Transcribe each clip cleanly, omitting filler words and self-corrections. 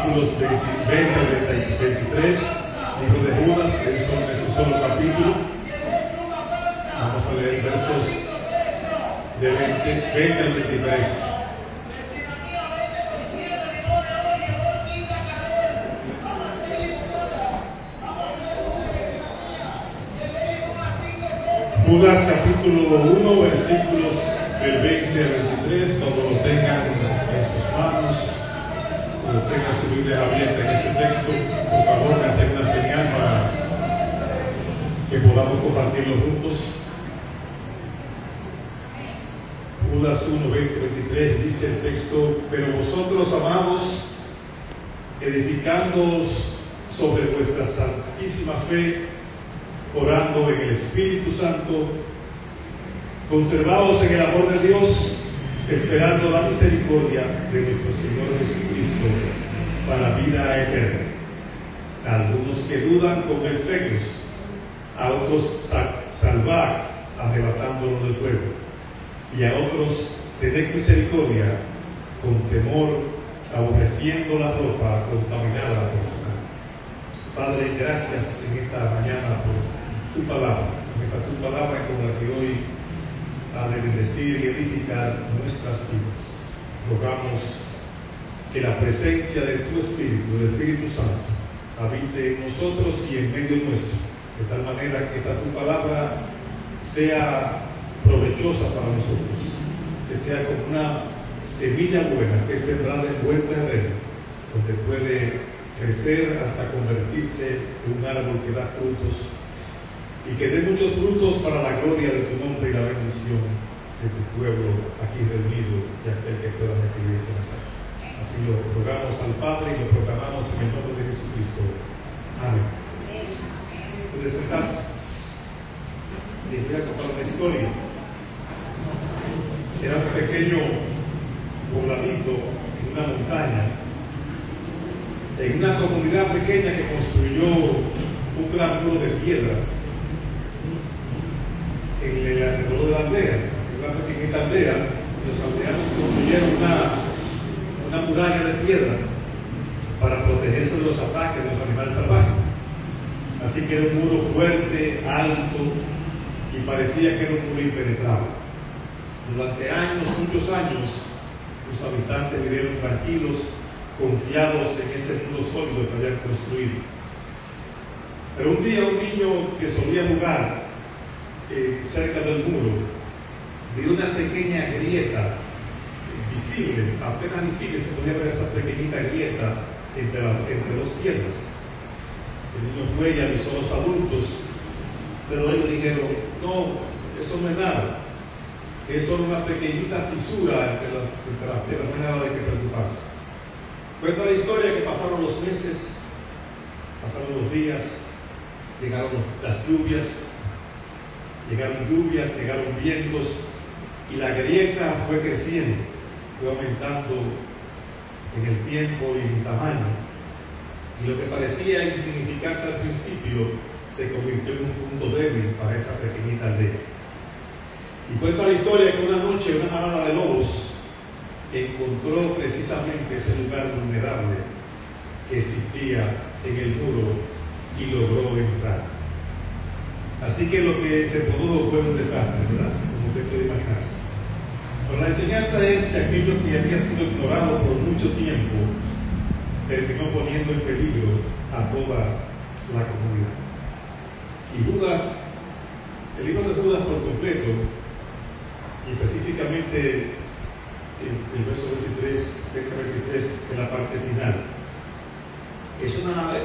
versículos 20 al 23, libro de Judas, es un solo capítulo. Vamos a leer versos de 20 al 23. Judas capítulo 1, versículos del 20 al 23, cuando lo tengan en sus manos, cuando tengan su Biblia abierta en este texto, por favor me hacen una señal para que podamos compartirlo juntos. Judas 1, 20, 23 dice el texto: pero vosotros, amados, edificándoos sobre vuestra santísima fe, orando en el Espíritu Santo, conservados en el amor de Dios, esperando la misericordia de nuestro Señor Jesucristo para vida eterna. A algunos que dudan, convencerlos; a otros salvar, arrebatándolos del fuego; y a otros tener misericordia, con temor, aborreciendo la ropa contaminada por su carne. Padre, gracias en esta mañana por tu palabra, tu palabra con la que hoy ha de bendecir y edificar nuestras vidas. Rogamos que la presencia de tu Espíritu, del Espíritu Santo, habite en nosotros y en medio nuestro, de tal manera que esta tu palabra sea provechosa para nosotros, que sea como una semilla buena que es sembrada en buen terreno, donde puede crecer hasta convertirse en un árbol que da frutos, y que dé muchos frutos para la gloria de tu nombre y la bendición de tu pueblo aquí reunido y aquel que pueda recibir tu mensaje. Así lo rogamos al Padre y lo proclamamos en el nombre de Jesucristo. Amén. Puede sentarse. Les voy a contar una historia. Era un pequeño pobladito en una montaña, en una comunidad pequeña que construyó un gran muro de piedra en el alrededor de la aldea, en una pequeñita aldea. Los aldeanos construyeron una muralla de piedra para protegerse de los ataques de los animales salvajes. Así que era un muro fuerte, alto, y parecía que era un muro impenetrable. Durante años, muchos años, los habitantes vivieron tranquilos, confiados en ese muro sólido que habían construido. Pero un día un niño que solía jugar cerca del muro vio una pequeña grieta visible, apenas visible, se podía ver esa pequeñita grieta entre dos piedras. El niño fue y avisó a los adultos, pero ellos dijeron: no, eso no es nada, es solo una pequeñita fisura entre las piedras, no hay nada de qué preocuparse. Cuenta la historia que pasaron los meses, pasaron los días, llegaron las lluvias, llegaron vientos, y la grieta fue creciendo, fue aumentando en el tiempo y en tamaño, y lo que parecía insignificante al principio se convirtió en un punto débil para esa pequeñita aldea. Y cuenta la historia que una noche una manada de lobos encontró precisamente ese lugar vulnerable que existía en el muro y logró entrar. Así que lo que se produjo fue un desastre, ¿verdad? Como usted puede imaginarse. Pero la enseñanza es que aquello que había sido ignorado por mucho tiempo terminó poniendo en peligro a toda la comunidad. Y Judas, el libro de Judas por completo, y específicamente el verso 23, en la parte final, es una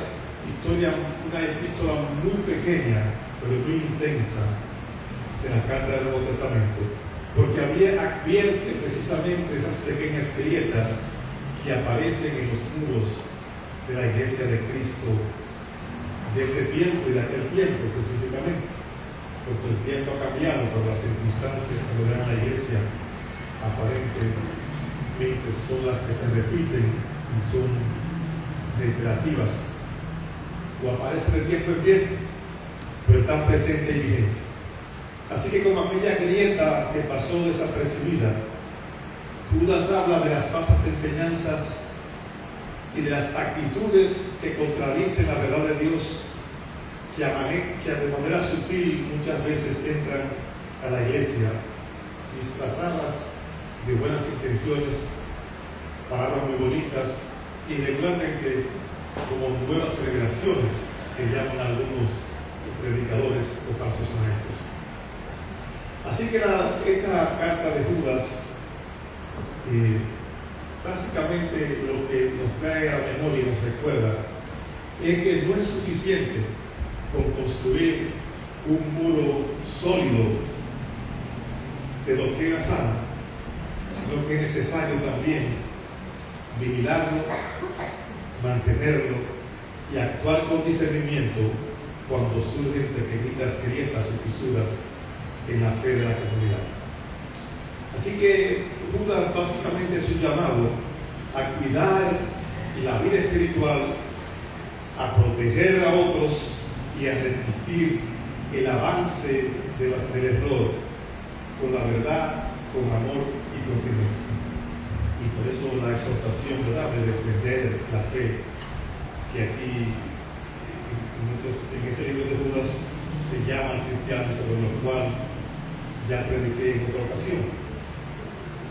historia, una epístola muy pequeña, pero muy intensa, de la carta del Nuevo Testamento, porque advierte precisamente esas pequeñas grietas que aparecen en los muros de la iglesia de Cristo de este tiempo y de aquel tiempo específicamente, porque el tiempo ha cambiado, pero las circunstancias que rodean la iglesia aparentemente son las que se repiten y son reiterativas, o aparecen de tiempo en tiempo, pero están presentes y vigentes. Así que como aquella grieta que pasó desapercibida, Judas habla de las falsas enseñanzas y de las actitudes que contradicen la verdad de Dios, que de manera sutil muchas veces entran a la iglesia disfrazadas de buenas intenciones, palabras muy bonitas y regularmente como nuevas revelaciones que llaman algunos predicadores o falsos maestros. Así que esta carta de Judas básicamente lo que nos trae a la memoria y nos recuerda es que no es suficiente con construir un muro sólido de doctrina sana, sino que es necesario también vigilarlo, mantenerlo y actuar con discernimiento cuando surgen pequeñitas grietas o fisuras en la fe de la comunidad. Así que Judas básicamente es un llamado a cuidar la vida espiritual, a proteger a otros y a resistir el avance del error con la verdad, con amor y con firmeza. Y por eso la exhortación, ¿verdad?, de defender la fe, que aquí en ese libro de Judas se llama al cristiano, sobre lo cual ya prediqué en otra ocasión.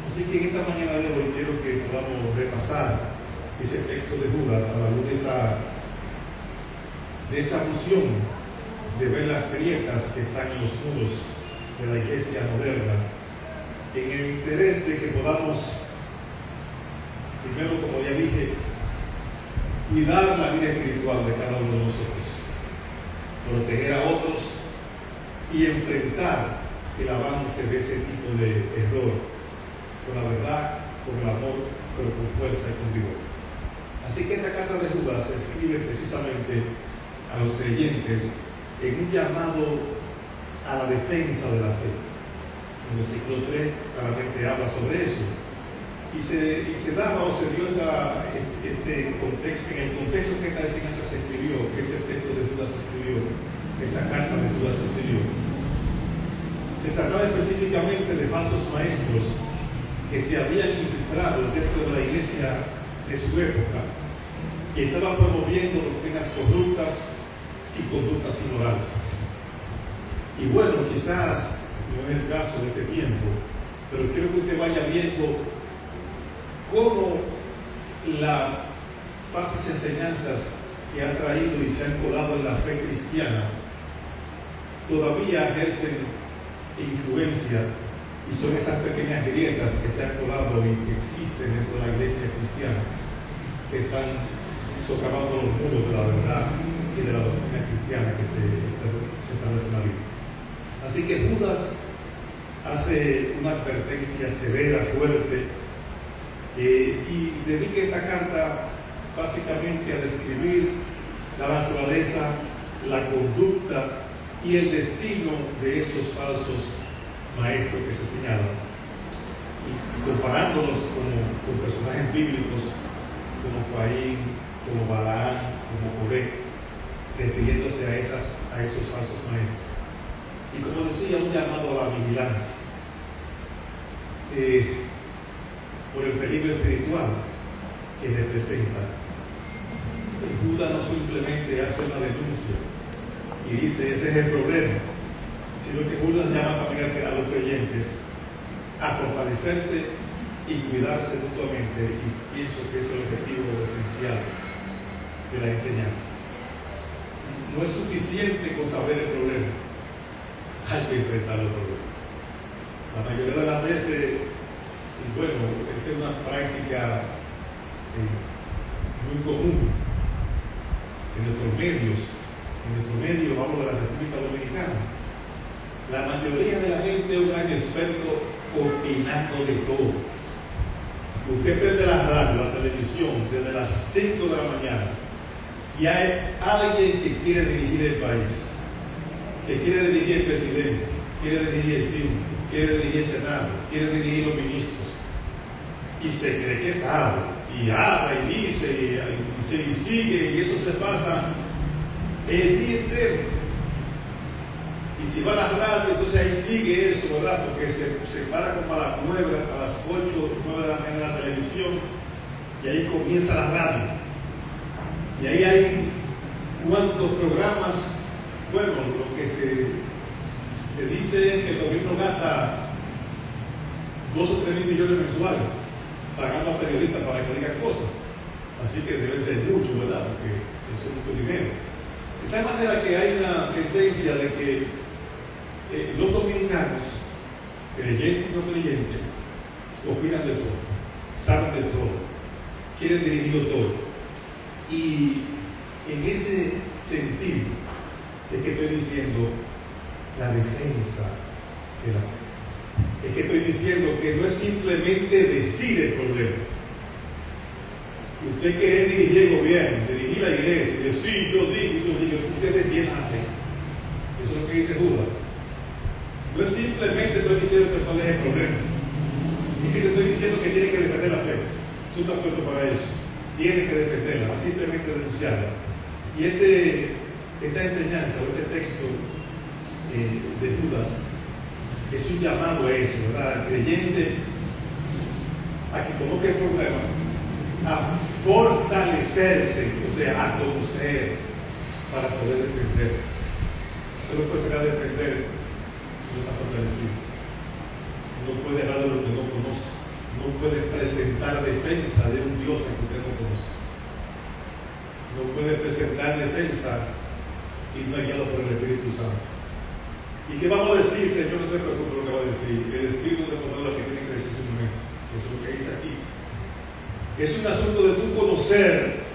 Así que en esta mañana de hoy quiero que podamos repasar ese texto de Judas a la luz de esa visión de ver las grietas que están en los muros de la iglesia moderna, en el interés de que podamos, primero, como ya dije, cuidar la vida espiritual de cada uno de nosotros, proteger a otros y enfrentar el avance de ese tipo de error con la verdad, con el amor, pero con fuerza y con vigor. Así que esta carta de Judas se escribe precisamente a los creyentes en un llamado a la defensa de la fe. En el versículo 3 claramente habla sobre eso. Y se daba o se dio este contexto, en el contexto que esta enseñanza se escribió, que este texto de Judas se escribió, esta carta de Judas se escribió. Se trataba específicamente de falsos maestros que se habían infiltrado dentro de la iglesia de su época y estaban promoviendo doctrinas corruptas y conductas inmorales. Y bueno, quizás no es el caso de este tiempo, pero quiero que usted vaya viendo cómo las falsas enseñanzas que han traído y se han colado en la fe cristiana todavía ejercen influencia y son esas pequeñas grietas que se han colado y que existen dentro de la iglesia cristiana que están socavando los muros de la verdad y de la doctrina cristiana que se establece en la Biblia. Así que Judas hace una advertencia severa, fuerte, y dedica esta carta básicamente a describir la naturaleza, la conducta y el destino de esos falsos maestros que se señalan, y comparándolos con personajes bíblicos como Caín, como Balaam, como Coré, refiriéndose a esos falsos maestros. Y como decía, un llamado a la vigilancia por el peligro espiritual que representa. Judas no simplemente hace una denuncia y dice ese es el problema, sino que Judas llama también a los creyentes a fortalecerse y cuidarse mutuamente, y pienso que es el objetivo esencial de la enseñanza. No es suficiente con saber el problema, hay que enfrentar el problema. La mayoría de las veces, y bueno, esa es una práctica muy común en nuestros medios. En nuestro medio, vamos, de la República Dominicana. La mayoría de la gente es un gran experto opinando de todo. Usted prende la radio, la televisión, desde las 5 de la mañana, y hay alguien que quiere dirigir el país, que quiere dirigir el presidente, quiere dirigir el síndico, quiere dirigir el Senado, quiere dirigir los ministros, y se cree que sabe, y habla, y dice, y sigue, y eso se pasa el día entero. Y si va a la radio, entonces ahí sigue eso, ¿verdad? Porque se para como a las 9, a las 8, 9 de la mañana en la televisión, y ahí comienza la radio. Y ahí hay cuantos programas, bueno, lo que se dice es que el gobierno gasta 2 o 3 mil millones mensuales pagando a periodistas para que digan cosas. Así que debe ser mucho, ¿verdad? Porque eso es mucho dinero. De tal manera que hay una tendencia de que los dominicanos, creyentes y no creyentes, opinan de todo, saben de todo, quieren dirigirlo todo. Y en ese sentido es que estoy diciendo la defensa de la fe. Es que estoy diciendo que no es simplemente decir el problema. Usted quiere dirigir el gobierno, dirigir la iglesia, y decir, yo digo, usted defienda la fe. Eso es lo que dice Judas. No es simplemente estoy diciendo que cuál es el problema. Es que te estoy diciendo que tiene que defender la fe. Tú estás puesto para eso. Tiene que defenderla, no es simplemente denunciarla. Y esta enseñanza, o este texto de Judas, es un llamado a eso, ¿verdad? Al creyente a que conozca el problema, a fortalecerse, o sea, a conocer para poder defender. Usted no puede sacar a defender si no está fortalecido. No puede hablar de lo que no conoce. No puede presentar defensa de un Dios que usted no conoce. No puede presentar defensa si no es guiado por el Espíritu Santo. ¿Y qué vamos a decir, Señor? No se preocupe lo que va a decir. El Espíritu te pondrá lo que tiene que decir en ese momento. Eso es lo que dice aquí. Es un asunto de tu conocer,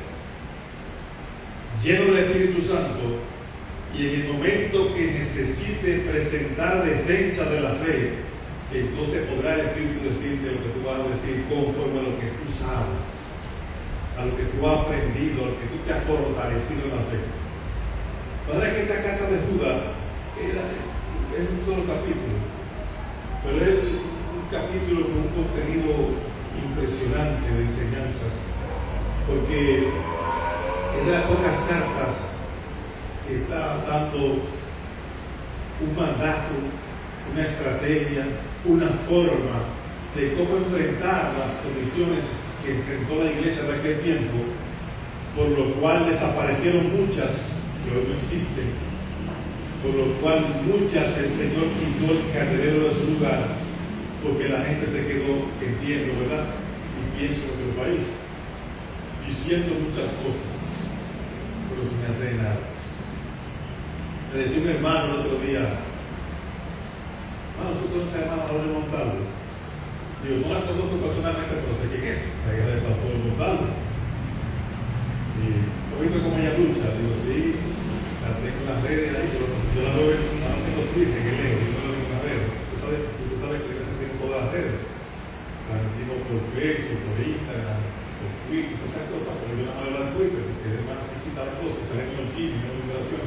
lleno del Espíritu Santo, y en el momento que necesite presentar defensa de la fe, entonces podrá el Espíritu decirte lo que tú vas a decir conforme a lo que tú sabes, a lo que tú has aprendido, a lo que tú te has fortalecido en la fe. Para que esta carta de Judas es un solo capítulo, pero es un capítulo con un contenido impresionante de enseñanzas, porque es de las pocas cartas que está dando un mandato, una estrategia, una forma de cómo enfrentar las condiciones que enfrentó la iglesia de aquel tiempo, por lo cual desaparecieron muchas que hoy no existen, por lo cual muchas el Señor quitó el candelero de su lugar, porque la gente se quedó, entiendo, ¿verdad? Y pienso en nuestro país, diciendo muchas cosas, pero sin hacer nada. Me decía un hermano el otro día, ¿tú conoces a hermano Jorge Montalvo? Digo, no la conozco personalmente, pero sé quién es, la hija del pastor Montalvo. Y he visto cómo ella lucha, digo, sí, la tengo en las redes ahí, yo la veo, no tengo Twitter que leo, yo no la tengo en las redes. Usted sabe que la iglesia tiene todas las redes. La tengo por Facebook, por Instagram, por Twitter, todas esas cosas, pero yo no me hablo en Twitter, porque es más chiquita la cosa, sale en el chisme, en la liberación,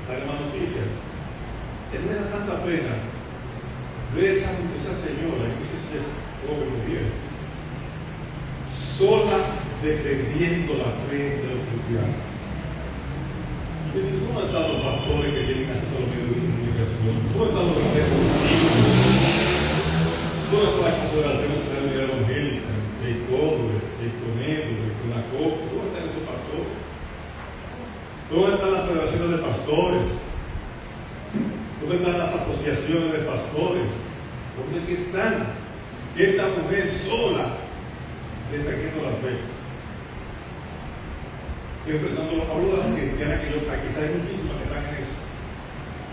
sale más noticias. Él me da tanta pena ver esa señora, no sé si es joven o vieja, sola defendiendo la fe de los cristianos. Y yo digo, ¿cómo están los pastores que tienen acceso a los medios de comunicación? ¿Cómo están los catequistas? ¿Cómo están las congregaciones de la unidad evangélica? El CODE, el CONEDO, el CONACOP, ¿cómo están esos pastores? ¿Cómo están las federaciones de pastores? ¿Dónde están las asociaciones de pastores? ¿Dónde están? Esta mujer sola defendiendo la fe. Enfrentando, hablo de las cristianas que yo quizás hay muchísimas que están en eso.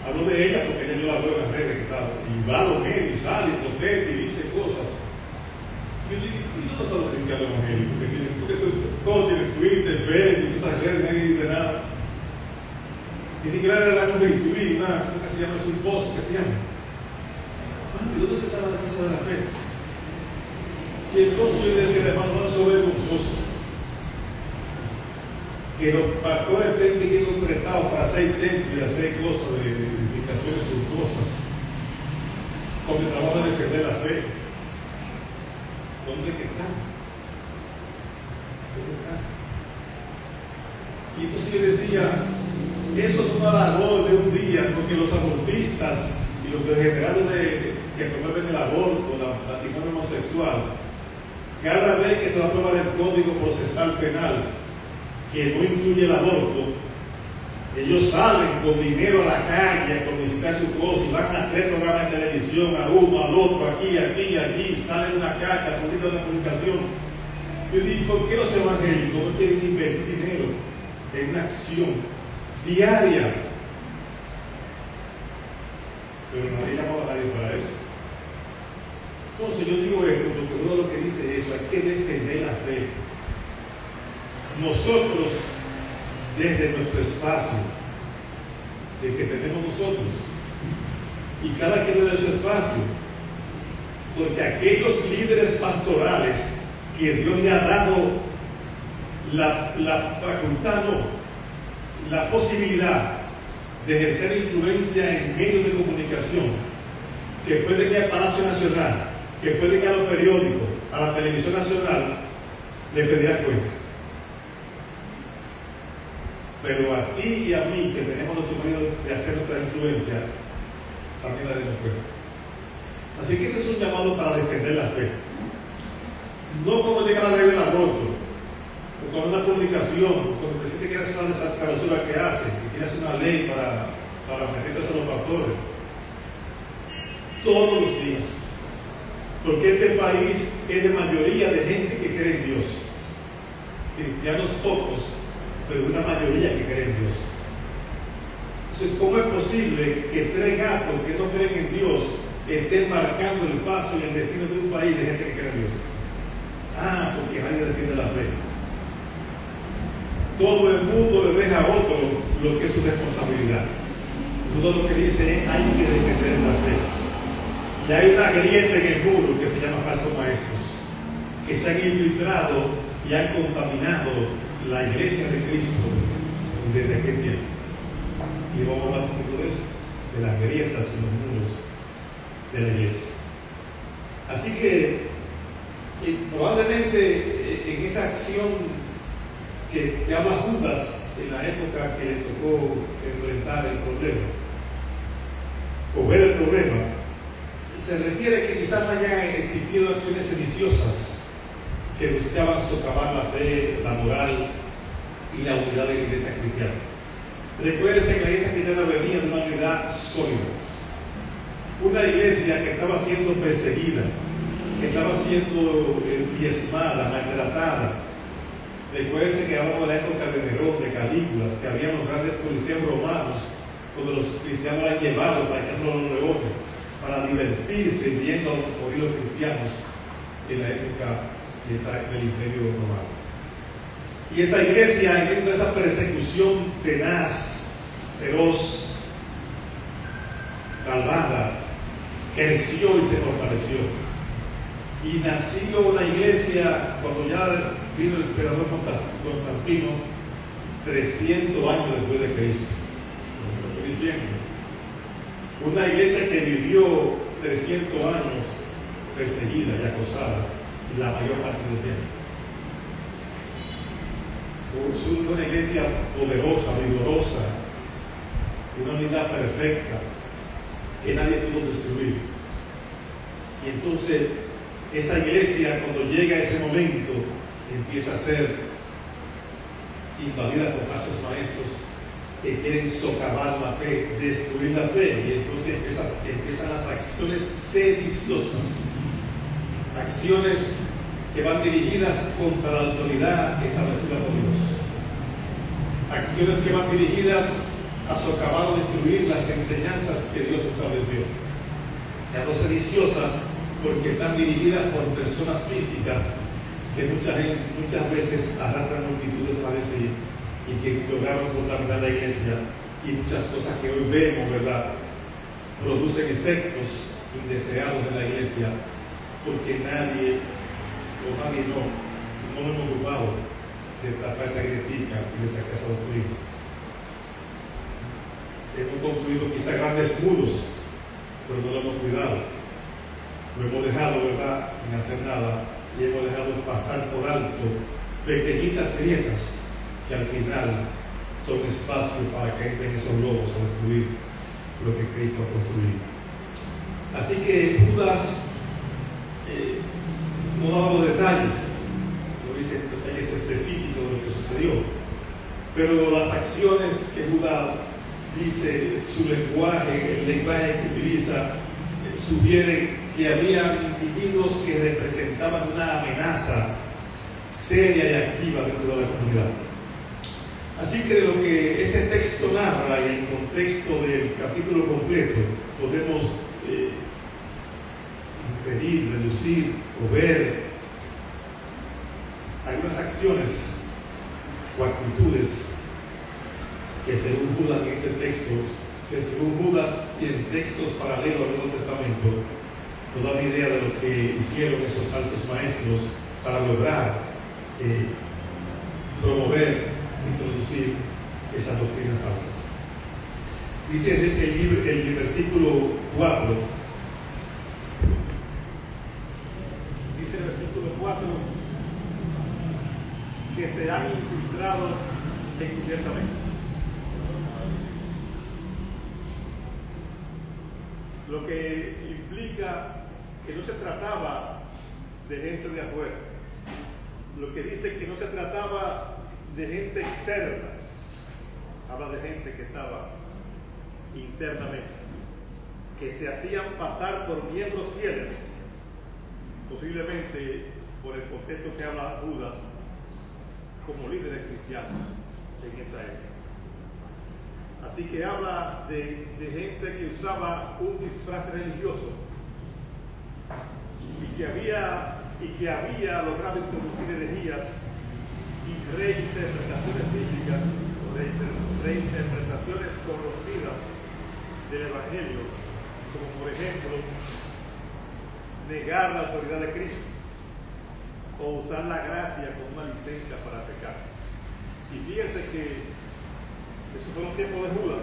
Hablo de ella porque ella yo la veo en las redes que está, y va a los medios, y sale, y protesta, y dice cosas. Y yo digo, ¿y dónde están los cristianos evangélicos? Porque todos tienen Twitter, Facebook, esas redes, nadie dice nada. Ni siquiera le dan un retweet, nada, ¿cómo se llama? Es un post que se llama. ¿Y dónde está la defensa de la fe? Y entonces yo le decía, hermano, no se ve vergonzoso que los pastores estén pidiendo prestados para hacer templos y hacer cosas de edificaciones suntuosas, porque trabajan de defender la fe. ¿Dónde están? ¿Dónde están? Y entonces yo decía, eso no es una labor de un día, porque los abortistas y los degenerados que promueven el aborto, el matrimonio homosexual, cada vez que se va a aprobar el Código Procesal Penal, que no incluye el aborto, ellos salen con dinero a la calle a publicitar su cosa y van a 3 programas de televisión, a uno, al otro, aquí, salen una carta, publican una publicación. Yo digo, ¿por qué los evangélicos no quieren invertir dinero en una acción diaria? Pero nadie llamó a nadie para eso. Entonces yo digo esto porque uno lo que dice eso, hay que defender la fe. Nosotros, desde nuestro espacio, de que tenemos nosotros, y cada quien de su espacio, porque aquellos líderes pastorales que Dios le ha dado la facultad, no, la posibilidad de ejercer influencia en medios de comunicación, que pueden ir al Palacio Nacional, que pueden ir a los periódicos, a la televisión nacional, le pedirán cuenta. Pero a ti y a mí, que tenemos nuestro medio de hacer nuestra influencia, también daremos cuenta. Así que este es un llamado para defender la fe. No cuando llega la ley del aborto, o con una publicación, cuando el presidente quiere hacer una desacralosura que hace, que quiere hacer una ley para meterse a los pastores. Todos los días. Porque este país es de mayoría de gente que cree en Dios. Cristianos pocos, pero una mayoría que cree en Dios. Entonces, ¿cómo es posible que 3 gatos que no creen en Dios estén marcando el paso y el destino de un país de gente que cree en Dios? Porque nadie defiende la fe. Todo el mundo le deja a otro lo que es su responsabilidad. Todo lo que dice es hay que defender la fe. Y hay una grieta en el muro que se llama falsos maestros, que se han infiltrado y han contaminado la iglesia de Cristo desde aquel tiempo. Y vamos a hablar un poquito de eso, de las grietas y los muros de la iglesia. Así que probablemente en esa acción que habla Judas en la época que le tocó enfrentar el problema, o ver el problema, se refiere que quizás hayan existido acciones sediciosas que buscaban socavar la fe, la moral y la unidad de la iglesia cristiana. Recuérdense que la iglesia cristiana venía de una unidad sólida. Una iglesia que estaba siendo perseguida, que estaba siendo diezmada, maltratada. Recuérdense que hablamos de la época de Nerón, de Calígula, que había los grandes policías romanos, cuando los cristianos eran llevados para que hacen los leones, para divertirse viendo morir los cristianos en la época del Imperio Romano. Y esa iglesia, en medio de esa persecución tenaz, feroz, malvada, creció y se fortaleció. Y nació una iglesia, cuando ya vino el emperador Constantino, 300 años después de Cristo. Lo estoy diciendo. Una iglesia que vivió 300 años perseguida y acosada la mayor parte del tiempo. Fue una iglesia poderosa, vigorosa, una unidad perfecta que nadie pudo destruir. Y entonces esa iglesia, cuando llega a ese momento, empieza a ser invadida por falsos maestros que quieren socavar la fe, destruir la fe, y entonces empiezan las acciones sediciosas, acciones que van dirigidas contra la autoridad establecida por Dios, acciones que van dirigidas a socavar o destruir las enseñanzas que Dios estableció. Ya no sediciosas porque están dirigidas por personas físicas que muchas veces arrastran multitudes tras de sí y que lograron contaminar la iglesia, y muchas cosas que hoy vemos, ¿verdad?, producen efectos indeseados en la iglesia porque nadie no lo hemos ocupado de tapar esa grietica y de sacar esas doctrinas. Hemos construido quizá grandes muros, pero no lo hemos cuidado. Lo hemos dejado, ¿verdad?, sin hacer nada, y hemos dejado pasar por alto pequeñitas grietas que al final son espacio para que entren esos lobos a destruir lo que Cristo ha construido. Así que Judas no da los detalles, no dice detalles específicos de lo que sucedió, pero las acciones que Judas dice, su lenguaje, el lenguaje que utiliza, sugiere que había individuos que representaban una amenaza seria y activa dentro de la comunidad. Así que de lo que este texto narra y el contexto del capítulo completo, podemos inferir, deducir o ver algunas acciones o actitudes que según Judas en este texto, que según Judas y en textos paralelos al Nuevo Testamento, nos dan idea de lo que hicieron esos falsos maestros para lograr promover, introducir esas doctrinas falsas. Dice el versículo 4, dice el versículo 4, que se han infiltrado encubiertamente. Lo que implica que no se trataba de gente de afuera. Lo que dice que no se trataba de gente externa. Habla de gente que estaba internamente, que se hacían pasar por miembros fieles, posiblemente por el contexto que habla Judas, como líderes cristianos en esa época. Así que habla de gente que usaba un disfraz religioso y que había logrado introducir herejías y reinterpretaciones bíblicas o reinterpretaciones corrompidas del Evangelio, como por ejemplo negar la autoridad de Cristo o usar la gracia como una licencia para pecar. Y fíjense que esos fueron los tiempos de Judas,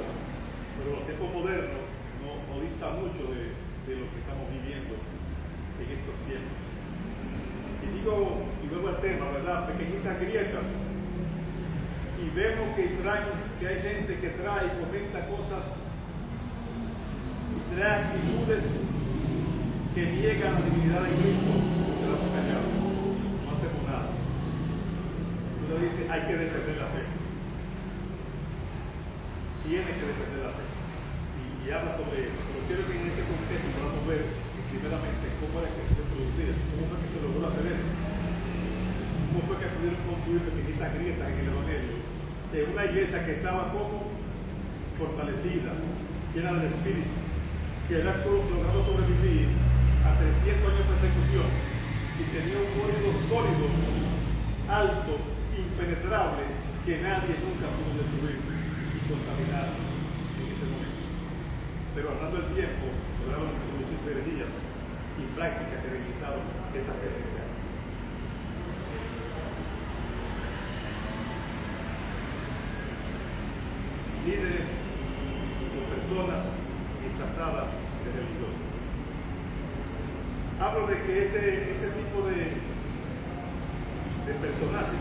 pero los tiempos modernos no distan mucho de lo que estamos viviendo en estos tiempos. Y luego el tema, ¿verdad? Pequeñitas grietas. Y vemos que hay gente que trae y comenta cosas y trae actitudes que niegan la divinidad de Cristo. Quedamos callados, no hacemos nada. Uno dice, hay que defender la fe. Tiene que defender la fe. Y habla sobre eso. Pero quiero que en este contexto podamos ver primeramente cómo era que se producía, cómo fue que se logró hacer eso, cómo fue que pudieron construir pequeñitas grietas en el Evangelio, en una iglesia que estaba como fortalecida, llena del Espíritu, que había logrado sobrevivir a 300 años de persecución y tenía un código sólido, alto, impenetrable, que nadie nunca pudo destruir y contaminar en ese momento. Pero andando el tiempo, lograron introducir herejías y prácticas que debilitaron esa fe. Líderes o personas disfrazadas de religiosos. Hablo de que ese tipo de personajes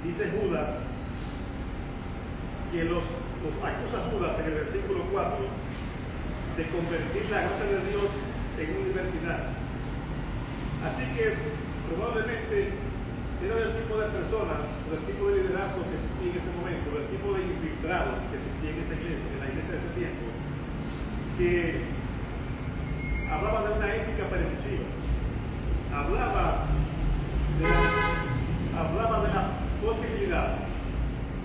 dice Judas que los acusa Judas en el versículo 4 de convertir la gracia de Dios en un libertinaje. Así que probablemente era del tipo de personas, del tipo de liderazgo que existía en ese momento, del tipo de infiltrados que existía en esa iglesia, en la iglesia de ese tiempo, que hablaba de una ética permisiva, hablaba de la posibilidad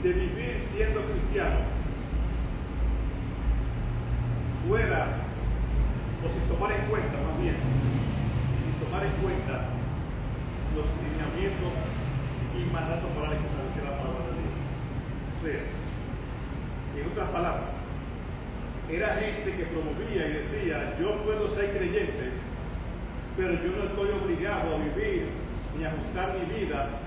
de vivir siendo cristiano fuera, o sin tomar en cuenta, más bien, sin tomar en cuenta los lineamientos y mandatos morales que establecía la palabra de Dios. O sea, en otras palabras, era gente que promovía y decía, yo puedo ser creyente, pero yo no estoy obligado a vivir ni a ajustar mi vida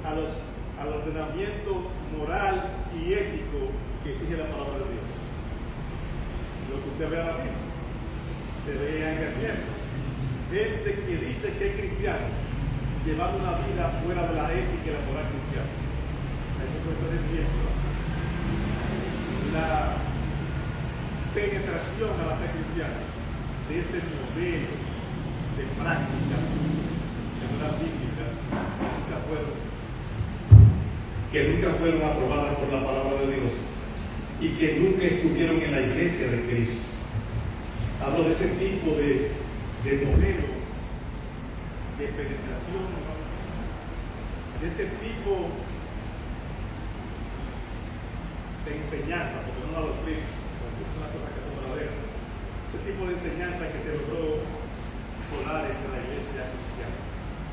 al ordenamiento moral y ético que exige la palabra de Dios. Lo que usted ve ahora mismo, se ve en el tiempo. Gente que dice que es cristiano, llevando una vida fuera de la ética y la moral cristiana. Eso fue todo el tiempo. penetración a la fe cristiana de ese modelo de prácticas que no eran bíblicas, que nunca fueron aprobadas por la palabra de Dios y que nunca estuvieron en la iglesia de Cristo. Hablo de ese tipo de modelo de penetración, de ese tipo de enseñanza, porque no la doctrina, porque es una cosa que son verdaderas, ese tipo de enseñanza que se logró colar entre la iglesia cristiana,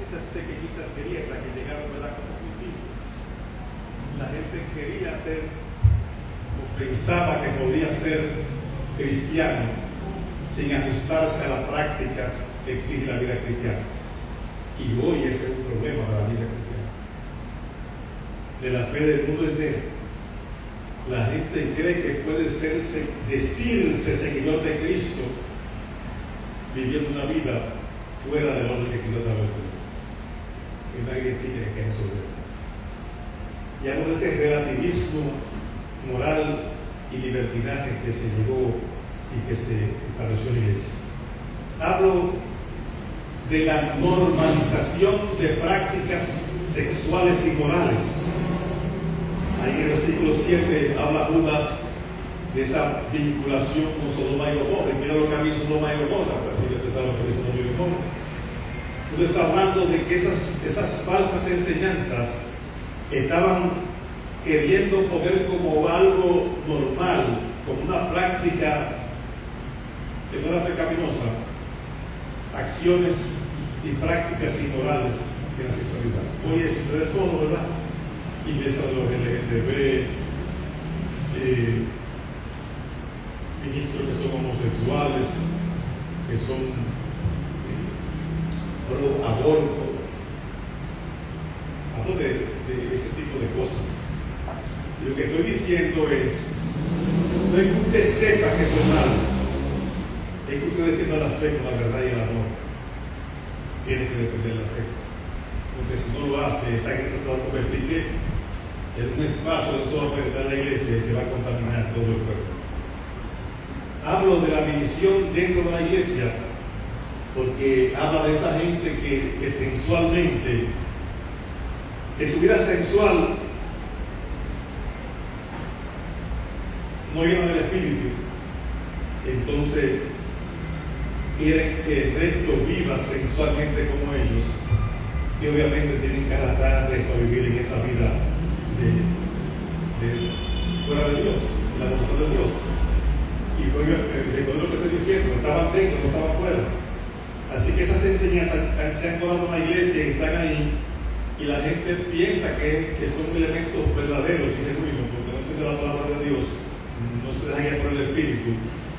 esas pequeñitas grietas que llegaron a la cosa principio. La gente quería ser o pensaba que podía ser cristiano sin ajustarse a las prácticas que exige la vida cristiana. Y hoy ese es un problema para la vida cristiana, de la fe del mundo entero. La gente cree que puede decirse seguidor de Cristo viviendo una vida fuera del orden que Cristo establece. Y nadie tiene que eso es verdad. Y hablo de ese relativismo moral y libertinaje que se llegó y que se estableció en la iglesia. Hablo de la normalización de prácticas sexuales y morales. Ahí en el versículo 7 habla Judas de esa vinculación con Sodoma y Gomorra. Y mira lo que había en Sodoma y Gomorra, porque ya te sabes lo que es Sodoma y Gomorra. Usted está hablando de que esas falsas enseñanzas estaban queriendo poner como algo normal, como una práctica que no era pecaminosa, acciones y prácticas inmorales en la sexualidad. Hoy es de todo, ¿verdad? Iglesia de los LGTB, ministros que son homosexuales, que son pro aborto. Hablo de ese tipo de cosas. Y lo que estoy diciendo es, no es que usted sepa que eso es malo, es que usted defienda la fe con la verdad y el amor. Tiene que defender la fe, porque si no lo hace, esa gente se va a convertir en un espacio de solo penetrar la iglesia y se va a contaminar todo el cuerpo. Hablo de la división dentro de la iglesia porque habla de esa gente que sensualmente, que su vida sexual no llena del espíritu, entonces quieren que el resto viva sensualmente como ellos, y obviamente tienen que arrastrar para vivir en esa vida fuera de Dios, en la voluntad de Dios. Y recuerdo lo que estoy diciendo, estaban dentro, no estaban fuera. Así que esas enseñanzas se han colado en la iglesia y están ahí, y la gente piensa que son elementos verdaderos y genuinos, porque no entiende la palabra de Dios, no se deja guiar por el Espíritu,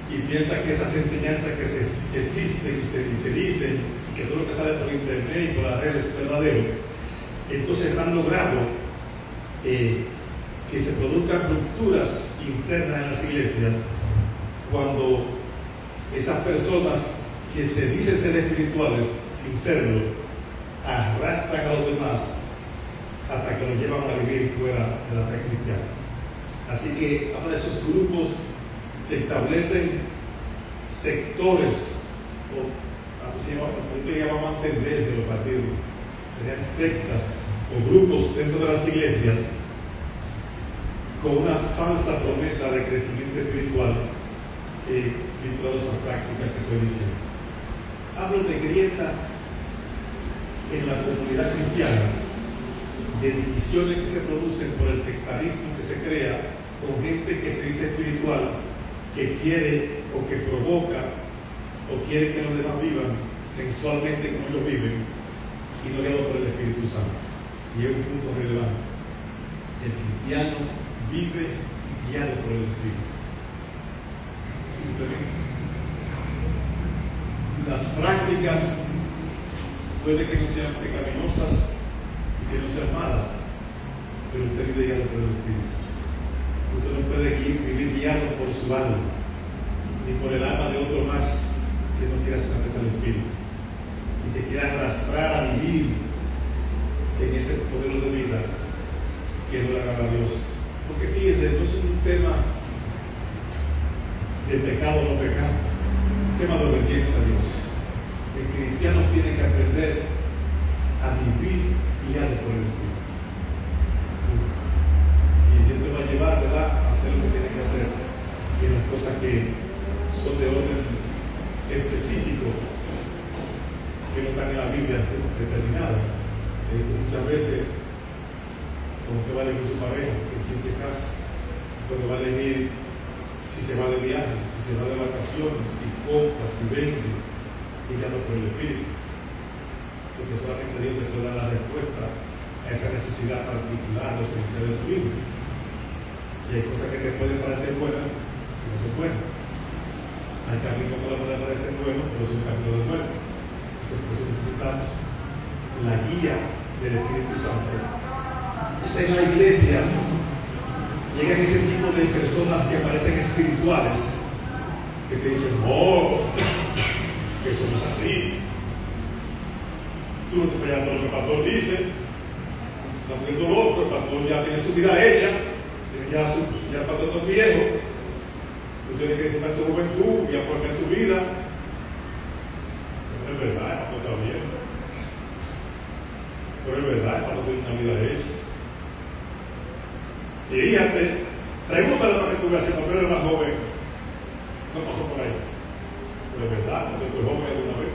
y piensa que esas enseñanzas que existen y se dicen, y que todo lo que sale por internet y por las redes es verdadero. Entonces han logrado que se produzcan rupturas internas en las iglesias cuando esas personas que se dicen ser espirituales sin serlo arrastran a los demás hasta que los llevan a vivir fuera de la fe cristiana. Así que habla de esos grupos que establecen sectores, o antes se llamaban tendencias de los partidos, serían sectas o grupos dentro de las iglesias con una falsa promesa de crecimiento espiritual vinculados a esas prácticas que estoy diciendo. Hablo de grietas en la comunidad cristiana, de divisiones que se producen por el sectarismo que se crea con gente que se dice espiritual, que quiere o que provoca o quiere que los demás vivan sensualmente como ellos viven y no guiado por el Espíritu Santo. Y es un punto relevante. El cristiano vive guiado por el Espíritu. Simplemente. Las prácticas puede que no sean pecaminosas y que no sean malas, pero usted vive guiado por el Espíritu. Usted no puede vivir guiado por su alma, ni por el alma de otro más que no quiera someterse al Espíritu y te quiera arrastrar a vivir en ese modelo de vida que no le agrada a Dios. Porque fíjese, no es un tema de pecado o no pecado. Tema de obediencia a Dios. El cristiano tiene que aprender a vivir guiado por el Espíritu. Y Dios te va a llevar, ¿verdad?, a hacer lo que tiene que hacer en las cosas que son de orden específico, que no están en la Biblia determinadas. Muchas veces, cuando usted va a elegir su pareja, que quién se casa, cuando va a elegir si se va de viaje, si se va de vacaciones, si compra, si vende, guiado por el Espíritu. Porque solamente Dios te puede dar la respuesta a esa necesidad particular o esencial de tu vida. Y hay cosas que te pueden parecer buenas y no son buenas. Hay caminos que no pueden parecer buenos, pero son caminos de muerte. Por eso necesitamos la guía del Espíritu Santo. Entonces en la iglesia llegan ese tipo de personas que parecen espirituales, que te dicen, no, que eso no es así. Tú no te pegas todo lo que el pastor dice, estás poniendo loco, el pastor ya tiene su vida hecha, ya el pastor está viejo, tú tienes que educar tu juventud y aportar tu vida. Pero es verdad, el pastor está viejo. Pero es verdad, el pastor tiene una vida hecha. Y fíjate, pregúntale para que tú veas, si cuando eres más joven, no pasó por ahí. Pero es verdad, cuando fue joven alguna vez.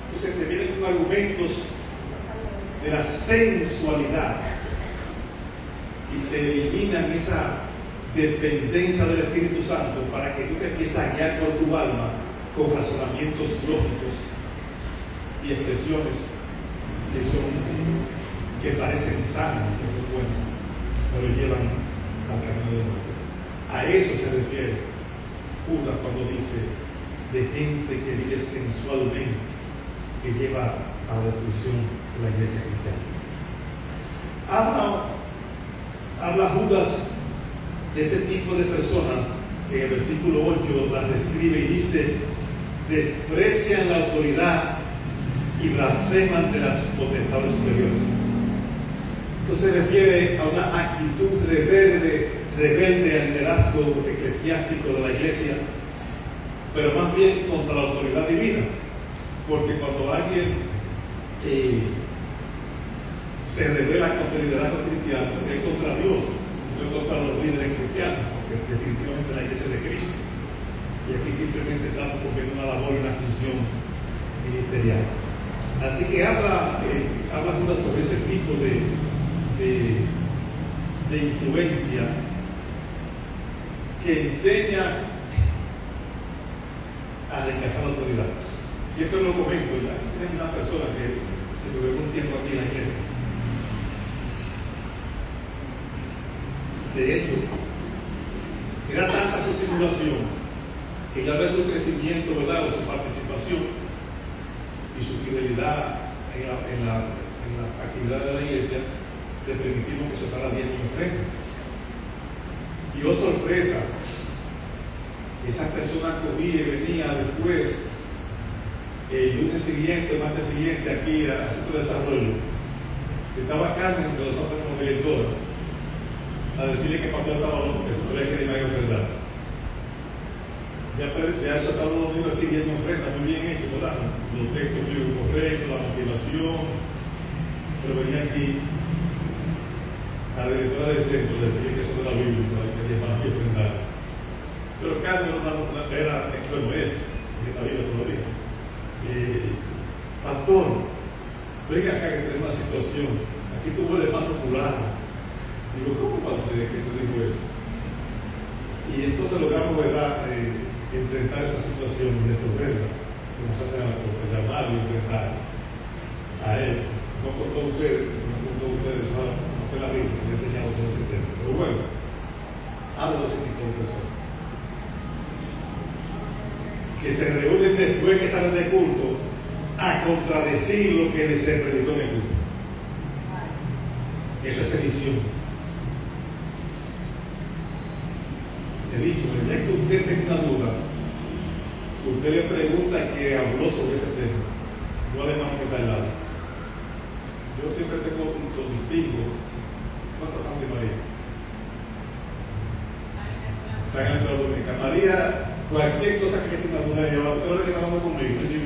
Entonces te vienen con argumentos de la sensualidad y te eliminan esa dependencia del Espíritu Santo para que tú te empieces a guiar por tu alma con razonamientos lógicos y expresiones que parecen sanas, que son buenas, pero llevan al camino de muerte. A eso se refiere Judas cuando dice de gente que vive sensualmente, que lleva a la destrucción de la iglesia cristiana. Habla Judas de ese tipo de personas que en el versículo 8 las describe y dice: desprecian la autoridad y blasfeman de las potestades superiores. Entonces se refiere a una actitud rebelde al liderazgo eclesiástico de la iglesia, pero más bien contra la autoridad divina. Porque cuando alguien se revela contra el liderazgo cristiano, es contra Dios, no es contra los líderes cristianos, porque definitivamente la iglesia es de Cristo. Y aquí simplemente estamos cumpliendo una labor y una función ministerial. Así que habla Judas sobre ese tipo de influencia que enseña a rechazar la autoridad. Siempre lo comento, hay una persona que se tuvo un tiempo aquí en la iglesia. De hecho, era tanta su simulación que ya ve su crecimiento, ¿verdad?, o su participación y su fidelidad en la actividad de la iglesia, le permitimos que soltara 10 niños frente. Y oh sorpresa, esa persona acudía y venía después, el lunes siguiente, martes siguiente, aquí a Centro de Desarrollo. Estaba Carmen de nosotros como directora, a decirle que el pastor estaba loco, que su colega que iba a enfrentar. Ya ha soltado 2 niños aquí, 10 niños frente, muy bien hecho, ¿verdad? Los textos muy correctos, la motivación, pero venía aquí a la directora del centro, le decía que eso no era bíblico, para que enfrentar. Pero Carmen era, bueno, es, que está viva todavía. Pastor, venga acá que tenemos una situación. Aquí tuvo el hermano fulano. Digo, ¿cómo pasé que te digo eso? Y entonces logramos, ¿verdad?, enfrentar esa situación y resolverla, como se hace las cosas, llamarlo y enfrentar a él. No con todos ustedes, no fue la Biblia, me he enseñado sobre ese tema. Pero bueno, hablo de ese tipo de personas que se reúnen después que salen de culto a contradecir lo que se predicó en el culto. Eso es sedición. He dicho, el día que usted tenga una duda, usted le pregunta que habló sobre ese tema, no al hermano que está al lado. Yo siempre lo distingo. ¿Cuántas Santa María? está en la Escuela Dominical. María, cualquier cosa que tenga duda, ahora que está hablando conmigo, me dice,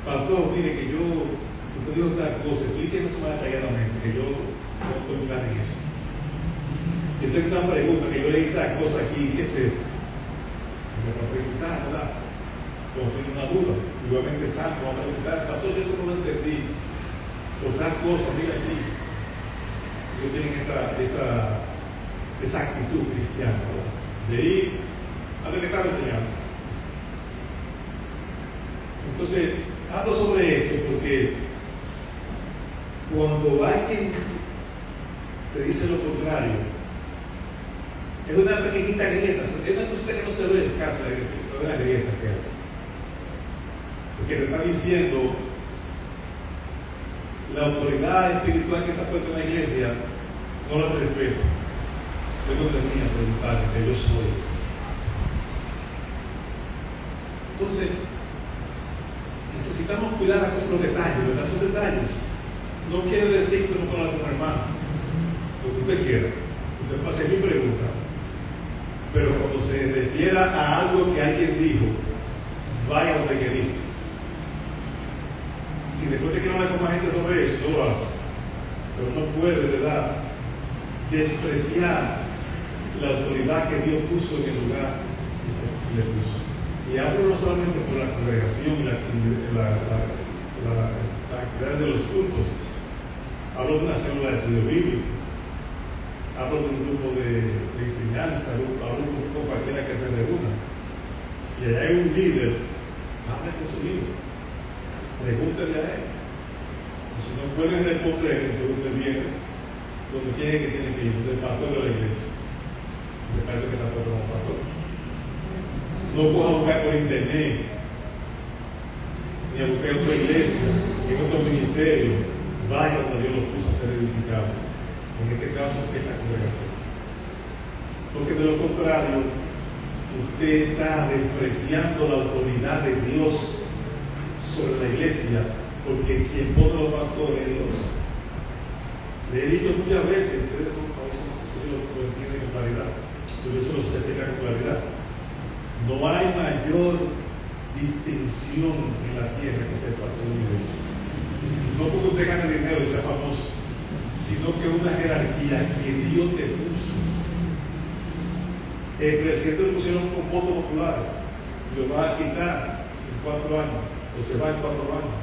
pastor, mire que usted dijo tal cosa, explíqueme eso más detalladamente, que yo no estoy claro en eso. Yo tengo una pregunta, que yo leí tal cosa aquí, ¿qué es esto? Me va a preguntar, ¿verdad? Cuando tiene una duda, igualmente Santo va a preguntar, pastor, yo no lo entendí, otra cosa, mira aquí. Ellos tienen esa actitud cristiana, ¿verdad? De ir a lo que está enseñando. Entonces, hablo sobre esto porque cuando alguien te dice lo contrario, es una pequeñita grieta, es una cosita que no se ve en casa, no es una grieta que hay. Porque te está diciendo la autoridad espiritual que está puesta en la iglesia, no la respeto. Yo no tenía que preguntar que yo soy ese. Entonces, necesitamos cuidar a los detalles, ¿verdad? Esos detalles. No quiere decir que no para con hermano, lo que usted quiera. Usted pase mi pregunta. Pero cuando se refiera a algo que alguien dijo, vaya donde que dijo. Si después de que no habla con más gente sobre eso, no lo hace. Pero no puede, ¿verdad?, despreciar la autoridad que Dios puso en el lugar que se le puso. Y hablo no solamente por la congregación y la actividad de los cultos, hablo de una célula de estudio bíblico, hablo de un grupo de enseñanza, hablo con cualquiera que se reúna. Si hay un líder, hable con su líder, pregúntele a él. Y si no pueden responder, entonces usted viene donde tiene que ir, donde el pastor de la iglesia. Me parece que está como pastor. No puedo buscar por internet, ni a buscar en otra iglesia, en otro ministerio. Vaya donde Dios lo puso a ser edificado. En este caso, esta congregación. Porque de lo contrario, usted está despreciando la autoridad de Dios sobre la iglesia, porque quien pone los pastores es Dios. Le he dicho muchas veces, ustedes a veces no sé si lo entienden con claridad, pero eso lo se explica con claridad. No hay mayor distinción en la tierra que ser pastor de la iglesia. No porque usted gane dinero y sea famoso, sino que una jerarquía que Dios te puso. El presidente lo pusieron con voto popular, y lo va a quitar en 4 años, o se va en 4 años.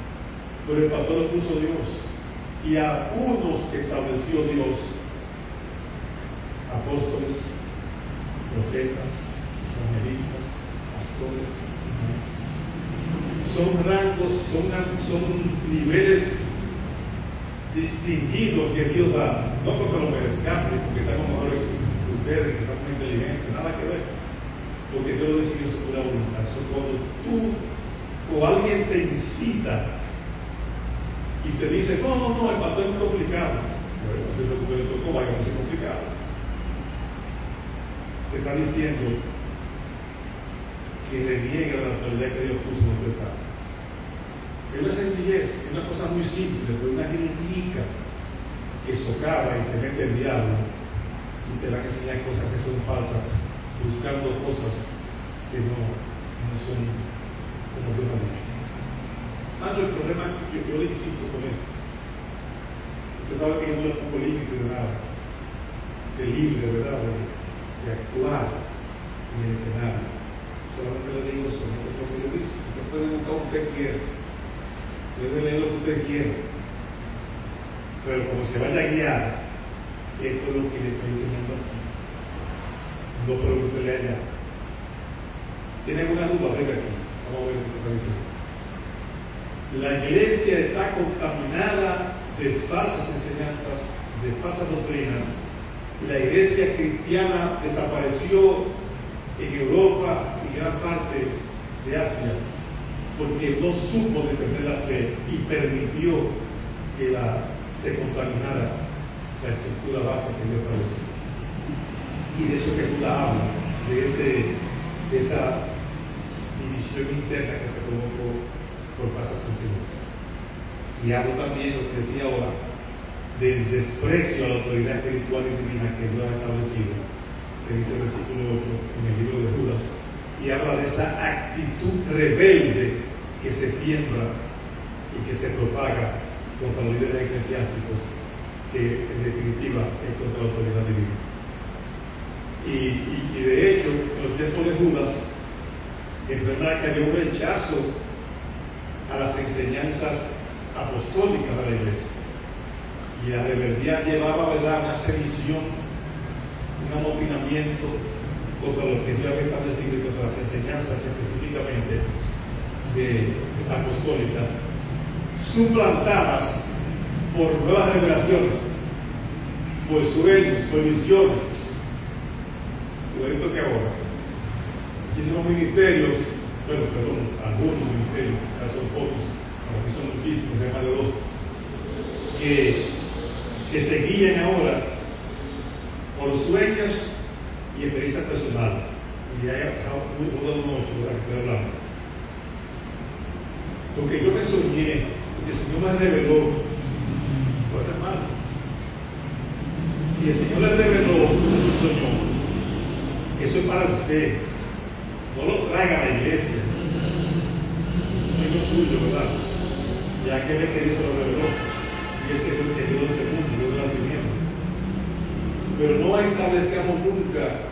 Pero el pastor lo puso Dios. Y a unos estableció Dios, apóstoles, profetas, evangelistas, pastores y maestros. Son rangos, son niveles distinguidos que Dios da, no porque lo merezcamos, porque seamos mejores que ustedes, que seamos inteligentes, nada que ver, porque Dios lo decidió su pura voluntad. Cuando tú o alguien te incita y te dice, no, el pastor es muy complicado, pero no sé lo que le tocó, vaya a ser complicado. Te está diciendo que reniega la autoridad que Dios puso donde está. Es una sencillez, es una cosa muy simple, pero una crítica que socava y se mete el diablo y te van a enseñar cosas que son falsas, buscando cosas que no son como Dios ha dicho. El problema, yo le insisto con esto. Usted sabe que yo no le pongo límite de nada, de libre, ¿verdad?, de actuar en el escenario. Solamente le digo eso, no es lo que yo digo. Usted puede buscar lo que usted quiera, puede leer lo que usted quiera, pero como se vaya a guiar, esto es lo que le estoy enseñando aquí. No pero que usted lea allá. ¿Tiene alguna duda? Venga aquí, vamos a ver lo que está diciendo. La iglesia está contaminada de falsas enseñanzas, de falsas doctrinas. La iglesia cristiana desapareció en Europa y gran parte de Asia porque no supo defender la fe y permitió que se contaminara la estructura base que Dios estableció. Y de eso que Judá habla, de esa división interna que se provocó por falsas enseñanzas. Y hablo también, lo que decía ahora, del desprecio a la autoridad espiritual y divina que Dios ha establecido, que que dice el versículo 8 en el libro de Judas, y habla de esa actitud rebelde que se siembra y que se propaga contra los líderes eclesiásticos, que en definitiva es contra la autoridad divina. Y de hecho, en los tiempos de Judas, el problema era que había un rechazo a las enseñanzas apostólicas de la iglesia. Y la rebeldía llevaba, ¿verdad?, una sedición, un amotinamiento contra lo que Dios había establecido y contra las enseñanzas específicamente apostólicas, suplantadas por nuevas revelaciones, por sueños, por visiones. Igualito que ahora. Muchísimos ministerios, algunos ministerios, quizás son pocos, aquí son muchísimos, hay más de 2, que se guían ahora por sueños y experiencias personales. Y hay uno de los 8 que estoy hablando. Porque yo me soñé, porque el Señor me reveló. Bueno, hermano, si el Señor le reveló ese sueño, eso es para usted. No lo traiga a la iglesia. Es un sueño suyo, ¿verdad? Ya que ve que Dios se lo reveló. Y ese es el que Dios de este mundo, Dios de la tiniebla. Pero no establezcamos nunca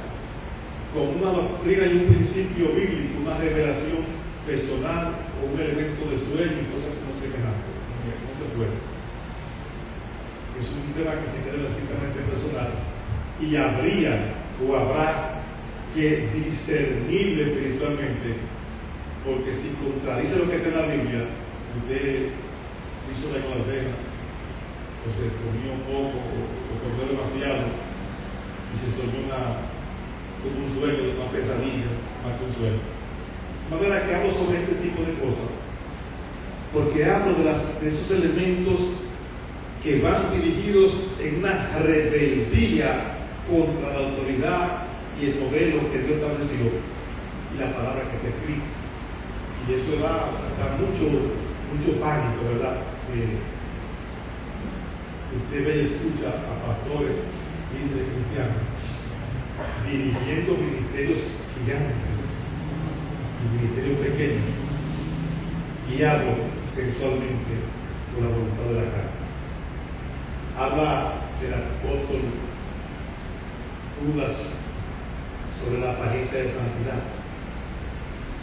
con una doctrina y un principio bíblico, una revelación personal o un elemento de sueño y cosas como semejantes. No se puede. Es un tema que se queda estrictamente personal. Y habrá que discernirle espiritualmente, porque si contradice lo que está en la Biblia, usted hizo la cena, o se comió poco, o comió demasiado, y se soñó como un sueño, una pesadilla, más que un sueño. De manera que hablo sobre este tipo de cosas, porque hablo de esos elementos que van dirigidos en una rebeldía contra la autoridad y el modelo que Dios estableció y la palabra que está escrita. Y eso da mucho pánico, ¿verdad? Usted ve y escucha a pastores, líderes cristianos, dirigiendo ministerios gigantes y ministerios pequeños, guiados sexualmente por la voluntad de la carne. Habla del apóstol Judas sobre la apariencia de santidad.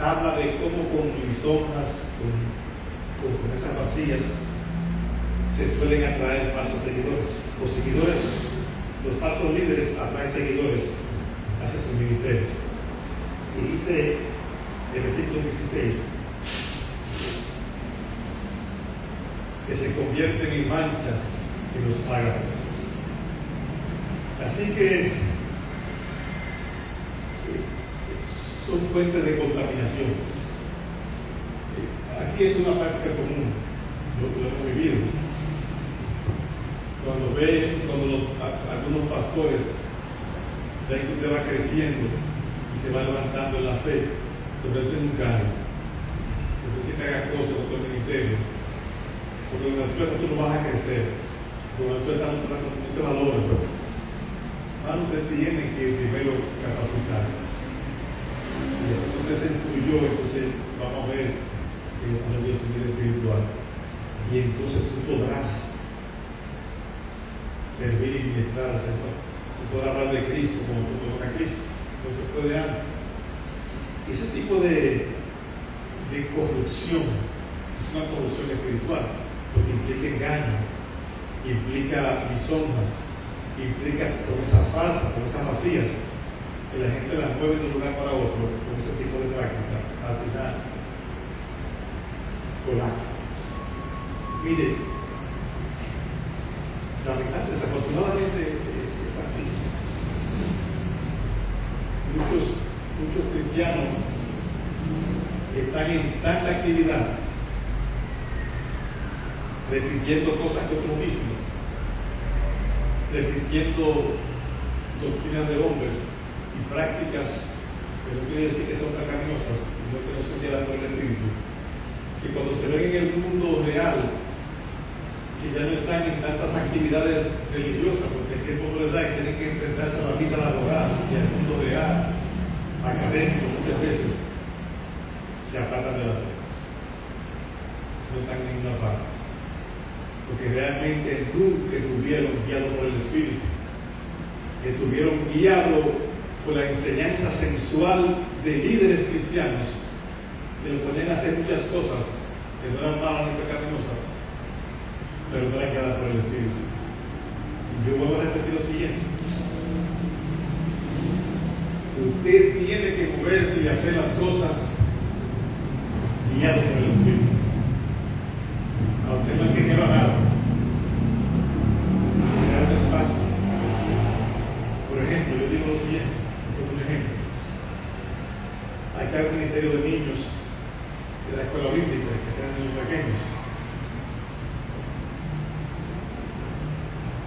Habla de cómo con lisonjas, con esas vacías, se suelen atraer falsos seguidores. Los falsos líderes atraen seguidores hacia sus ministerios. Y dice el versículo 16 que se convierten en manchas en los ágatas. Así que son fuentes de contaminación. Aquí es una práctica común, lo hemos vivido. Cuando algunos pastores ven que usted va creciendo y se va levantando en la fe, te ofrecen un cargo, te ofrecen que haga cosas en otro ministerio, porque donde tú no vas a crecer, donde tú estás no te valoras. Usted tiene que primero capacitarse. Y después que usted se instruyó, entonces vamos a ver que desarrolla su vida espiritual. Y entonces tú podrás servir y ministrar al Señor. Tú podrás hablar de Cristo como tú conoces a Cristo. No se puede antes. Ese tipo de corrupción es una corrupción espiritual, porque implica engaño, implica lisonjas, implica promesas falsas, promesas vacías, que la gente las mueve de un lugar para otro con ese tipo de práctica. Al final colapsa. Mire, desafortunadamente es así. Muchos cristianos están en tanta actividad repitiendo cosas que otros dicen, repitiendo doctrinas de hombres y prácticas que no quiere decir que son pecaminosas, sino que no son guiadas por el Espíritu, que cuando se ven en el mundo real que ya no están en tantas actividades religiosas porque el tiempo no les da y tienen que enfrentarse a la vida laboral y al mundo real, académico, muchas veces se apartan de la fe. No están en ninguna parte. Porque realmente nunca estuvieron guiados por el Espíritu. Estuvieron guiados por la enseñanza sensual de líderes cristianos que lo ponían a hacer muchas cosas que no eran malas ni pecaminosas, pero no eran guiadas por el Espíritu. Y yo vuelvo a repetir lo siguiente: usted tiene que moverse y hacer las cosas guiado por el Espíritu. A usted no hay que llevar nada. Crear un espacio. Por ejemplo, yo digo lo siguiente, como un ejemplo. Hay que haber un ministerio de niños de la escuela bíblica, que tengan niños pequeños.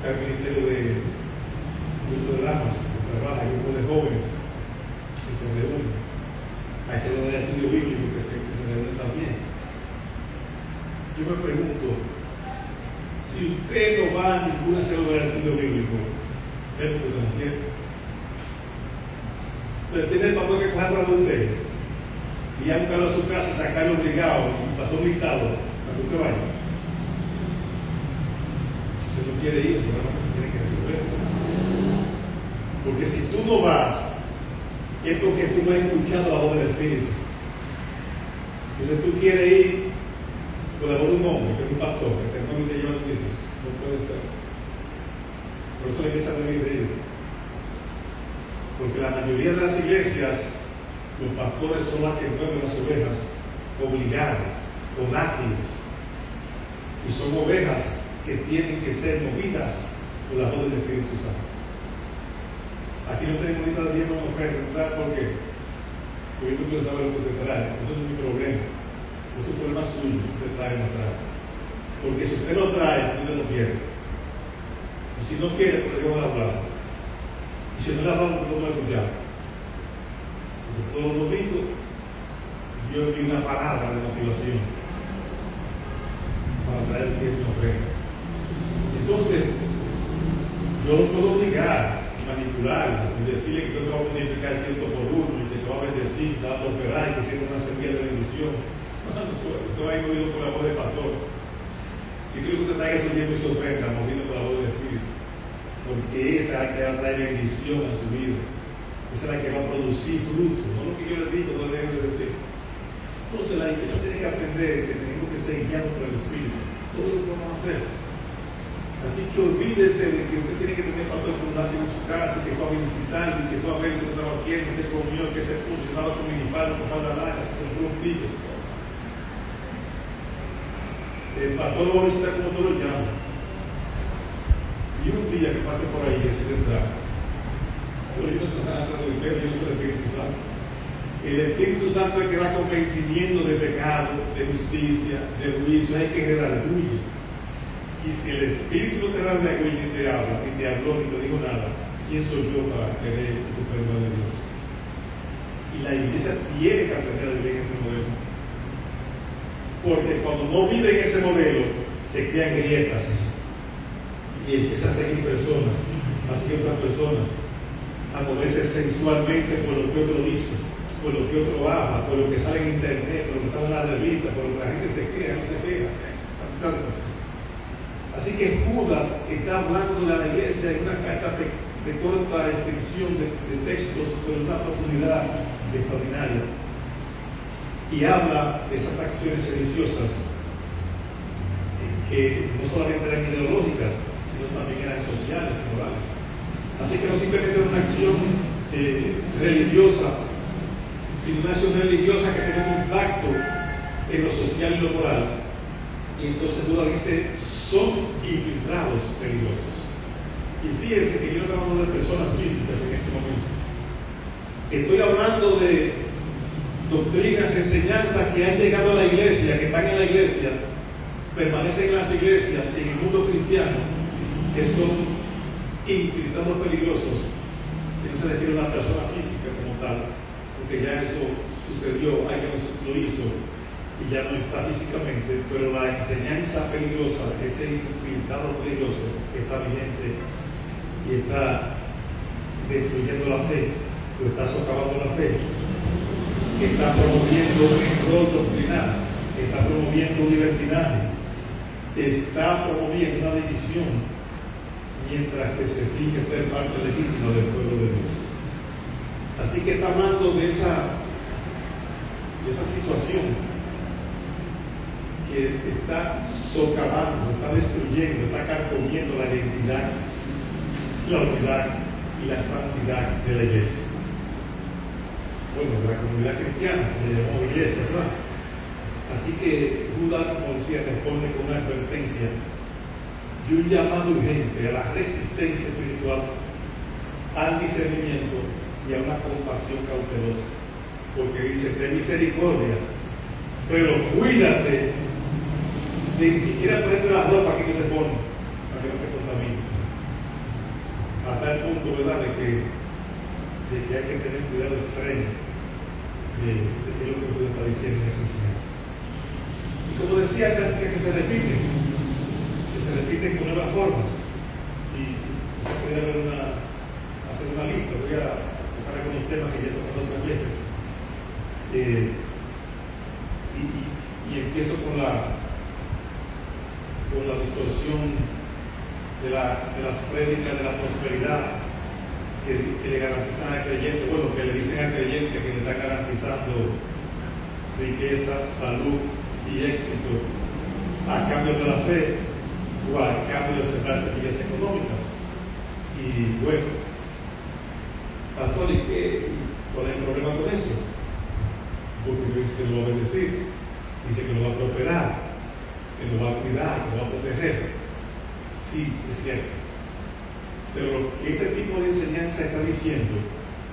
Hay un ministerio de grupo de damas que trabaja, hay un grupo de jóvenes que se reúnen. Hay centros de estudio bíblico que se reúnen también. Yo me pregunto, si usted no va a ninguna célula de estudio bíblico, es porque usted no quiere. Pero tiene el papel que coger para usted y ya buscarlo a su casa, sacarlo obligado y pasó un listado para que usted vaya. Si usted no quiere ir, no tiene que resolver. Porque si tú no vas, es porque tú no has escuchado la voz del Espíritu. Entonces tú quieres ir con la voz de un hombre, que es un pastor, que te mueve y te lleva a su sitio. No puede ser. Por eso la iglesia debe ir de ellos. Porque la mayoría de las iglesias, los pastores son las que mueven las ovejas obligados, con látigos. Y son ovejas que tienen que ser movidas por la voz del Espíritu Santo. Aquí no tenemos ahorita de tiempo en ofrenda, ¿sabes por qué? Porque tú puedes saber lo que te trae. Eso no es mi problema. Es un problema suyo, si usted trae o no trae. Porque si usted no trae, usted no quiere. Y si no quiere, pues Dios no le ha hablado. Y si no le ha hablado, usted no lo ha escuchado. Entonces, todos los domingos, Dios envía una palabra de motivación para traer el tiempo en ofrenda. Entonces, yo lo puedo obligar, manipularlo y decirle que yo te voy a multiplicar 100 por 1 y que te va a bendecir, te va a prosperar y que siempre una semilla de bendición. Usted va a ir movido por la voz del pastor. Yo creo que usted traiga su tiempo y su ofrenda movido por la voz del Espíritu, porque esa es la que va a traer bendición a su vida. Esa es la que va a producir fruto, no lo que yo le digo, no le dejo de decir. Entonces la iglesia tiene que aprender que tenemos que ser guiados por el Espíritu. Todo lo que vamos a hacer. Así que olvídese de que usted tiene que tener pastor fundante en su casa, que fue a visitarlo, y que fue a ver lo que estaba haciendo, que comió, que se puso, que estaba con minifalda, con falda larga, se compró un pique. El pastor lo va a visitar como todos lo llaman. Y un día que pase por ahí, decide entrar. Pero yo no estoy hablando de usted, yo no soy el Espíritu Santo. El Espíritu Santo es el que da convencimiento de pecado, de justicia, de juicio, es el que redarguye. Y si el Espíritu no te da de algo y ni te habla, ni te habló, ni te dijo nada, ¿quién soy yo para querer el perdón de Dios? Y la iglesia tiene que aprender a vivir en ese modelo. Porque cuando no vive en ese modelo, se crean grietas. Y empieza a seguir personas, a seguir otras personas, a moverse sensualmente por lo que otro dice, por lo que otro habla, por lo que sale en internet, por lo que sale en la revista, por lo que la gente se queja, no se queja. Así que Judas está hablando a la iglesia en una carta de corta extensión de textos, pero de una profundidad extraordinaria. Y habla de esas acciones sediciosas que no solamente eran ideológicas, sino también eran sociales y morales. Así que no simplemente era una acción religiosa, sino una acción religiosa que tiene un impacto en lo social y lo moral. Y entonces Judas dice, son infiltrados peligrosos. Y fíjense que yo no estoy hablando de personas físicas en este momento. Estoy hablando de doctrinas, enseñanzas que han llegado a la iglesia, que están en la iglesia, permanecen en las iglesias, en el mundo cristiano, que son infiltrados peligrosos, que no se refiere a una persona física como tal, porque ya eso sucedió, alguien lo hizo, y ya no está físicamente, pero la enseñanza peligrosa, ese infiltrado peligroso que está vigente y está destruyendo la fe, o está socavando la fe, está promoviendo error doctrinal, está promoviendo libertinaje, está promoviendo una división, mientras que se finge ser parte legítima del pueblo de Dios. Así que está hablando de esa situación que está socavando, está destruyendo, está carcomiendo la identidad, la unidad y la santidad de la iglesia. Bueno, de la comunidad cristiana, como le llamamos iglesia, ¿verdad? Así que Judas, como decía, responde con una advertencia y un llamado urgente a la resistencia espiritual, al discernimiento y a una compasión cautelosa. Porque dice, ten misericordia, pero cuídate de ni siquiera ponerte la ropa que no se pone, para que no te contamine. A tal punto, ¿verdad?, de que hay que tener cuidado extremo de lo que Dios está diciendo en esa enseñanza. Y como decía, que se repiten con nuevas formas. Y se puede hacer una lista. Voy a tocar algunos temas que ya he tocado otras veces. Y empiezo con la distorsión de las prédicas de la prosperidad que le garantizan al creyente, bueno, que le dicen al creyente que le está garantizando riqueza, salud y éxito a cambio de la fe o a cambio de cerrar semillas económicas. Y bueno, pastor, ¿cuál es el problema con eso? Porque dice que lo va a bendecir, dice que lo va a prosperar, que lo va a cuidar, que lo va a proteger. Sí, es cierto. Pero lo que este tipo de enseñanza está diciendo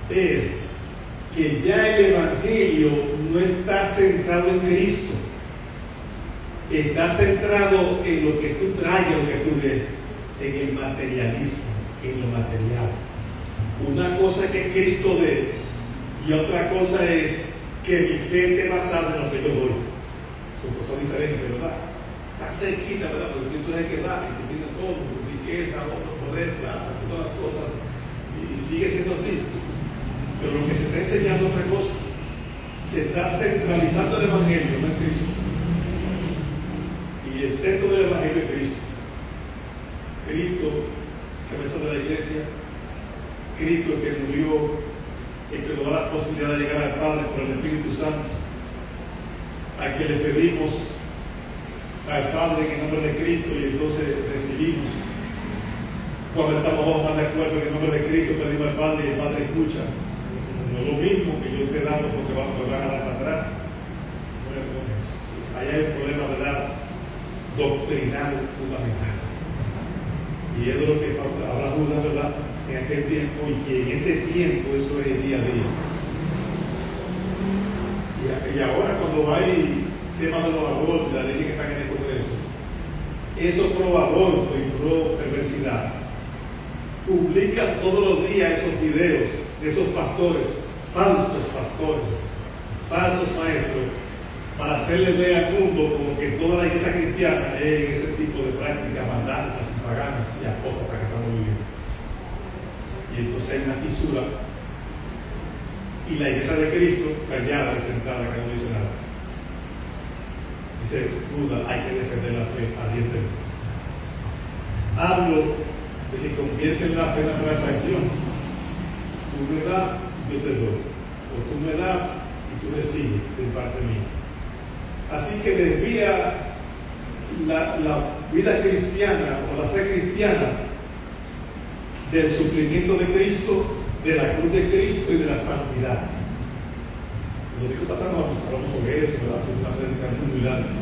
es que ya el Evangelio no está centrado en Cristo, está centrado en lo que tú traes, lo que tú ves, en el materialismo, en lo material. Una cosa es que Cristo dé y otra cosa es que mi fe esté basada en lo que yo doy. Son cosas diferentes, ¿verdad? Está cerquita, ¿verdad? Porque tú tienes que dar y te pide todo, riqueza, poder, plata, todas las cosas, y sigue siendo así. Pero lo que se está enseñando es otra cosa. Se está centralizando el Evangelio, no en Cristo. Y el centro del Evangelio es Cristo. Cristo, cabeza de la iglesia, Cristo el que murió, el que nos da la posibilidad de llegar al Padre por el Espíritu Santo, al que le pedimos al Padre en el nombre de Cristo y entonces recibimos. Cuando estamos más de acuerdo en el nombre de Cristo, pedimos al Padre y el Padre escucha. No es lo mismo que yo esté dando porque me van a dar para atrás. No es eso. Ahí hay un problema, ¿verdad?, doctrinal fundamental. Y es de lo que habla Judas, ¿verdad?, en aquel tiempo, y que en este tiempo eso es el día a día. Y ahora cuando hay temas de los abortos, las leyes que están en el Congreso, eso pro aborto y pro perversidad, publican todos los días esos videos de esos pastores, falsos maestros, para hacerle ver al mundo como que toda la iglesia cristiana es en ese tipo de prácticas mandatas y paganas y apóstatas que estamos viviendo. Y entonces hay una fisura y la iglesia de Cristo callada y sentada, que no dice nada. Dice Judas, hay que defender la fe ardientemente. Hablo de que convierten la fe en una transacción. Tú me das y yo te doy, o tú me das y tú recibes de parte mía. Así que desvía la vida cristiana o la fe cristiana del sufrimiento de Cristo, de la cruz de Cristo y de la santidad. Lo que pasamos hablamos sobre eso, ¿verdad? Es una prédica muy larga.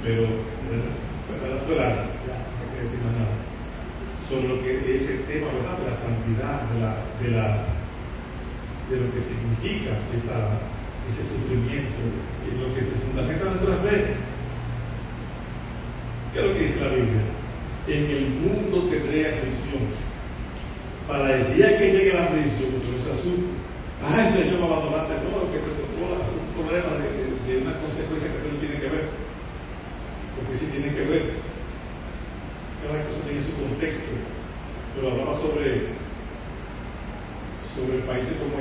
Pero no fue larga, ya no hay que decir más nada. Sobre lo que es el tema, ¿verdad?, de la santidad, de lo que significa ese sufrimiento, en lo que se fundamenta nuestra fe. ¿Qué es lo que dice la Biblia? En el mundo tendré aflicción. Para el día que llegue la aflicción, que no se asuste. Ay, Señor, me abandonaste. No, que te tocó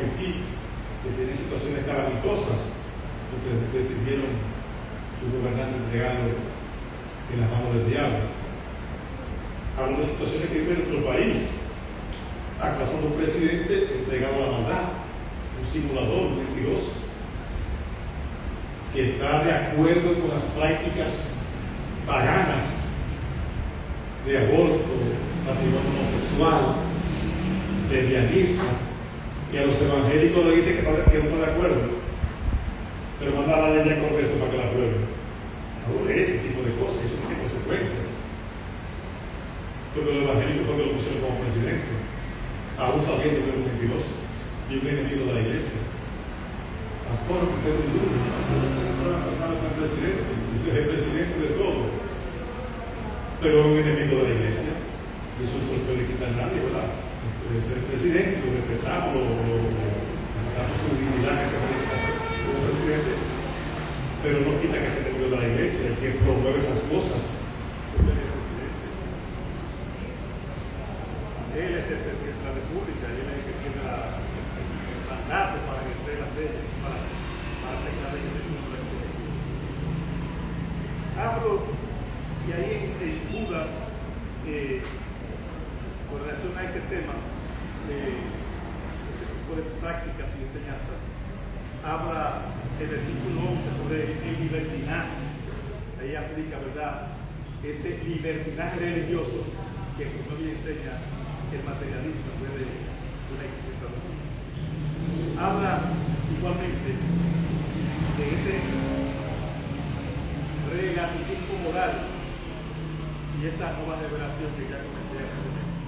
Haití, que tiene situaciones calamitosas, porque decidieron sus gobernantes entregarlo en las manos del diablo. Hablo de situaciones que vive en nuestro país. ¿Acaso un presidente entregado a la maldad? Un simulador, un mentiroso, que está de acuerdo con las prácticas paganas de aborto, matrimonio homosexual, lesbianismo, y a los evangélicos le dice que no está de acuerdo, pero manda la ley al Congreso para que la aprueben. Hablo de ese tipo de cosas, eso tiene consecuencias, porque los evangélicos cuando lo pusieron como presidente, aún sabiendo que era un mentiroso y un enemigo de la iglesia. Pastor, que usted es duro, no la persona está presidente, usted es el presidente de todo, pero es un enemigo de la iglesia, y eso no se lo puede quitar nadie, ¿verdad? Puede ser presidente, lo respetamos, lo damos su dignidad que se merece como presidente, pero no quita que sea enemigo de la iglesia, el que promueve esas cosas. Él es el presidente de la República, y él es el que tiene el mandato para ejercer las leyes, para hacer las leyes se cumplan. Hablo, y ahí en Judas, con relación a este tema, ese tipo de prácticas y enseñanzas, habla el versículo 11 sobre el libertinaje. Ahí aplica, ¿verdad?, ese libertinaje religioso que como bien enseña el materialismo en vez de una existencia. Habla igualmente de ese relativismo moral y esa nueva revelación que ya comenté hace un momento,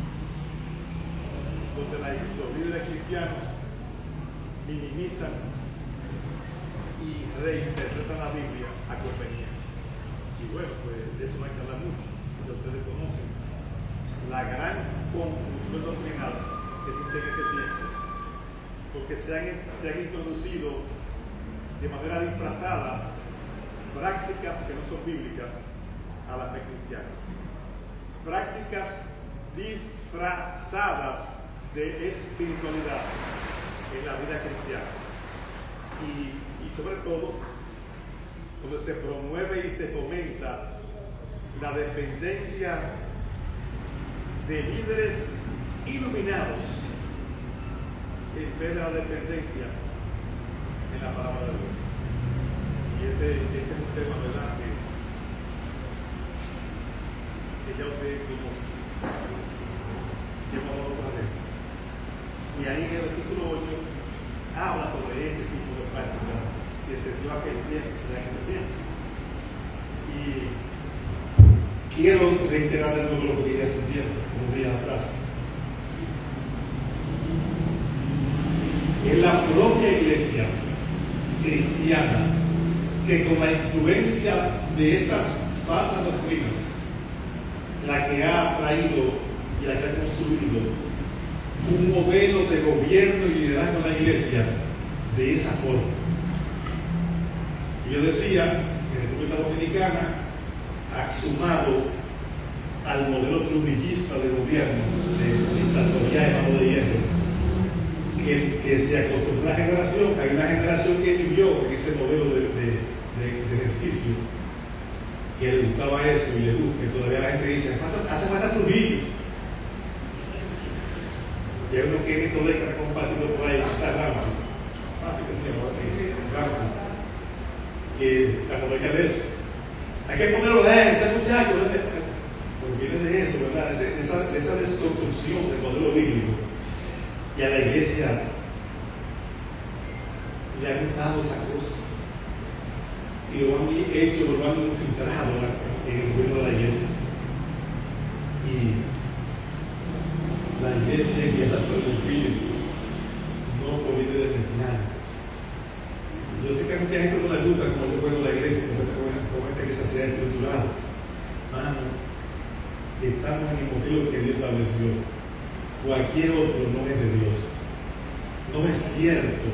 donde los líderes cristianos minimizan y reinterpretan la Biblia a conveniencia. Y bueno, pues de eso no hay que hablar mucho, ya ustedes conocen la gran confusión doctrinal que existe en este tiempo, porque se han introducido de manera disfrazada prácticas que no son bíblicas a la fe cristiana, prácticas disfrazadas de espiritualidad en la vida cristiana, y sobre todo donde se promueve y se fomenta la dependencia de líderes iluminados en vez de la dependencia en la palabra de Dios. Y ese es un tema, ¿verdad?, que ya ustedes hemos hablado otras veces. Y ahí en el versículo 8 habla sobre ese tipo de prácticas que se dio aquel tiempo, se da en aquel tiempo. Y quiero reiterar de nuevo lo que dije hace un tiempo, unos días atrás. Es la propia iglesia cristiana que con la influencia de esas falsas doctrinas, la que ha traído y la que ha construido un modelo de gobierno y liderazgo en la iglesia de esa forma. Y yo decía, en República Dominicana, sumado al modelo trujillista de gobierno, de dictatorial y mano de hierro, que se acostumbró a la generación, hay una generación que vivió en ese modelo de ejercicio, que le gustaba eso y le gusta, y todavía la gente dice, hace falta Trujillo. Y hay uno que en estos décadas compartido por ahí, está Rambo, que se llama Rambo, que se aprovecha de eso. Hay que ponerlo a ese muchacho, porque viene de eso, ¿verdad? Esa desconstrucción del modelo bíblico. Y a la iglesia le ha gustado esa cosa. Y lo han hecho, lo han infiltrado en el gobierno de la iglesia. Y la iglesia guiada por el Espíritu, no por líderes mesiánicos. Yo sé que a mucha gente no le gusta como yo cuento la iglesia, como esta iglesia se ha estructurado. Mano, estamos en el modelo que Dios estableció. Cualquier otro no es de Dios. No es cierto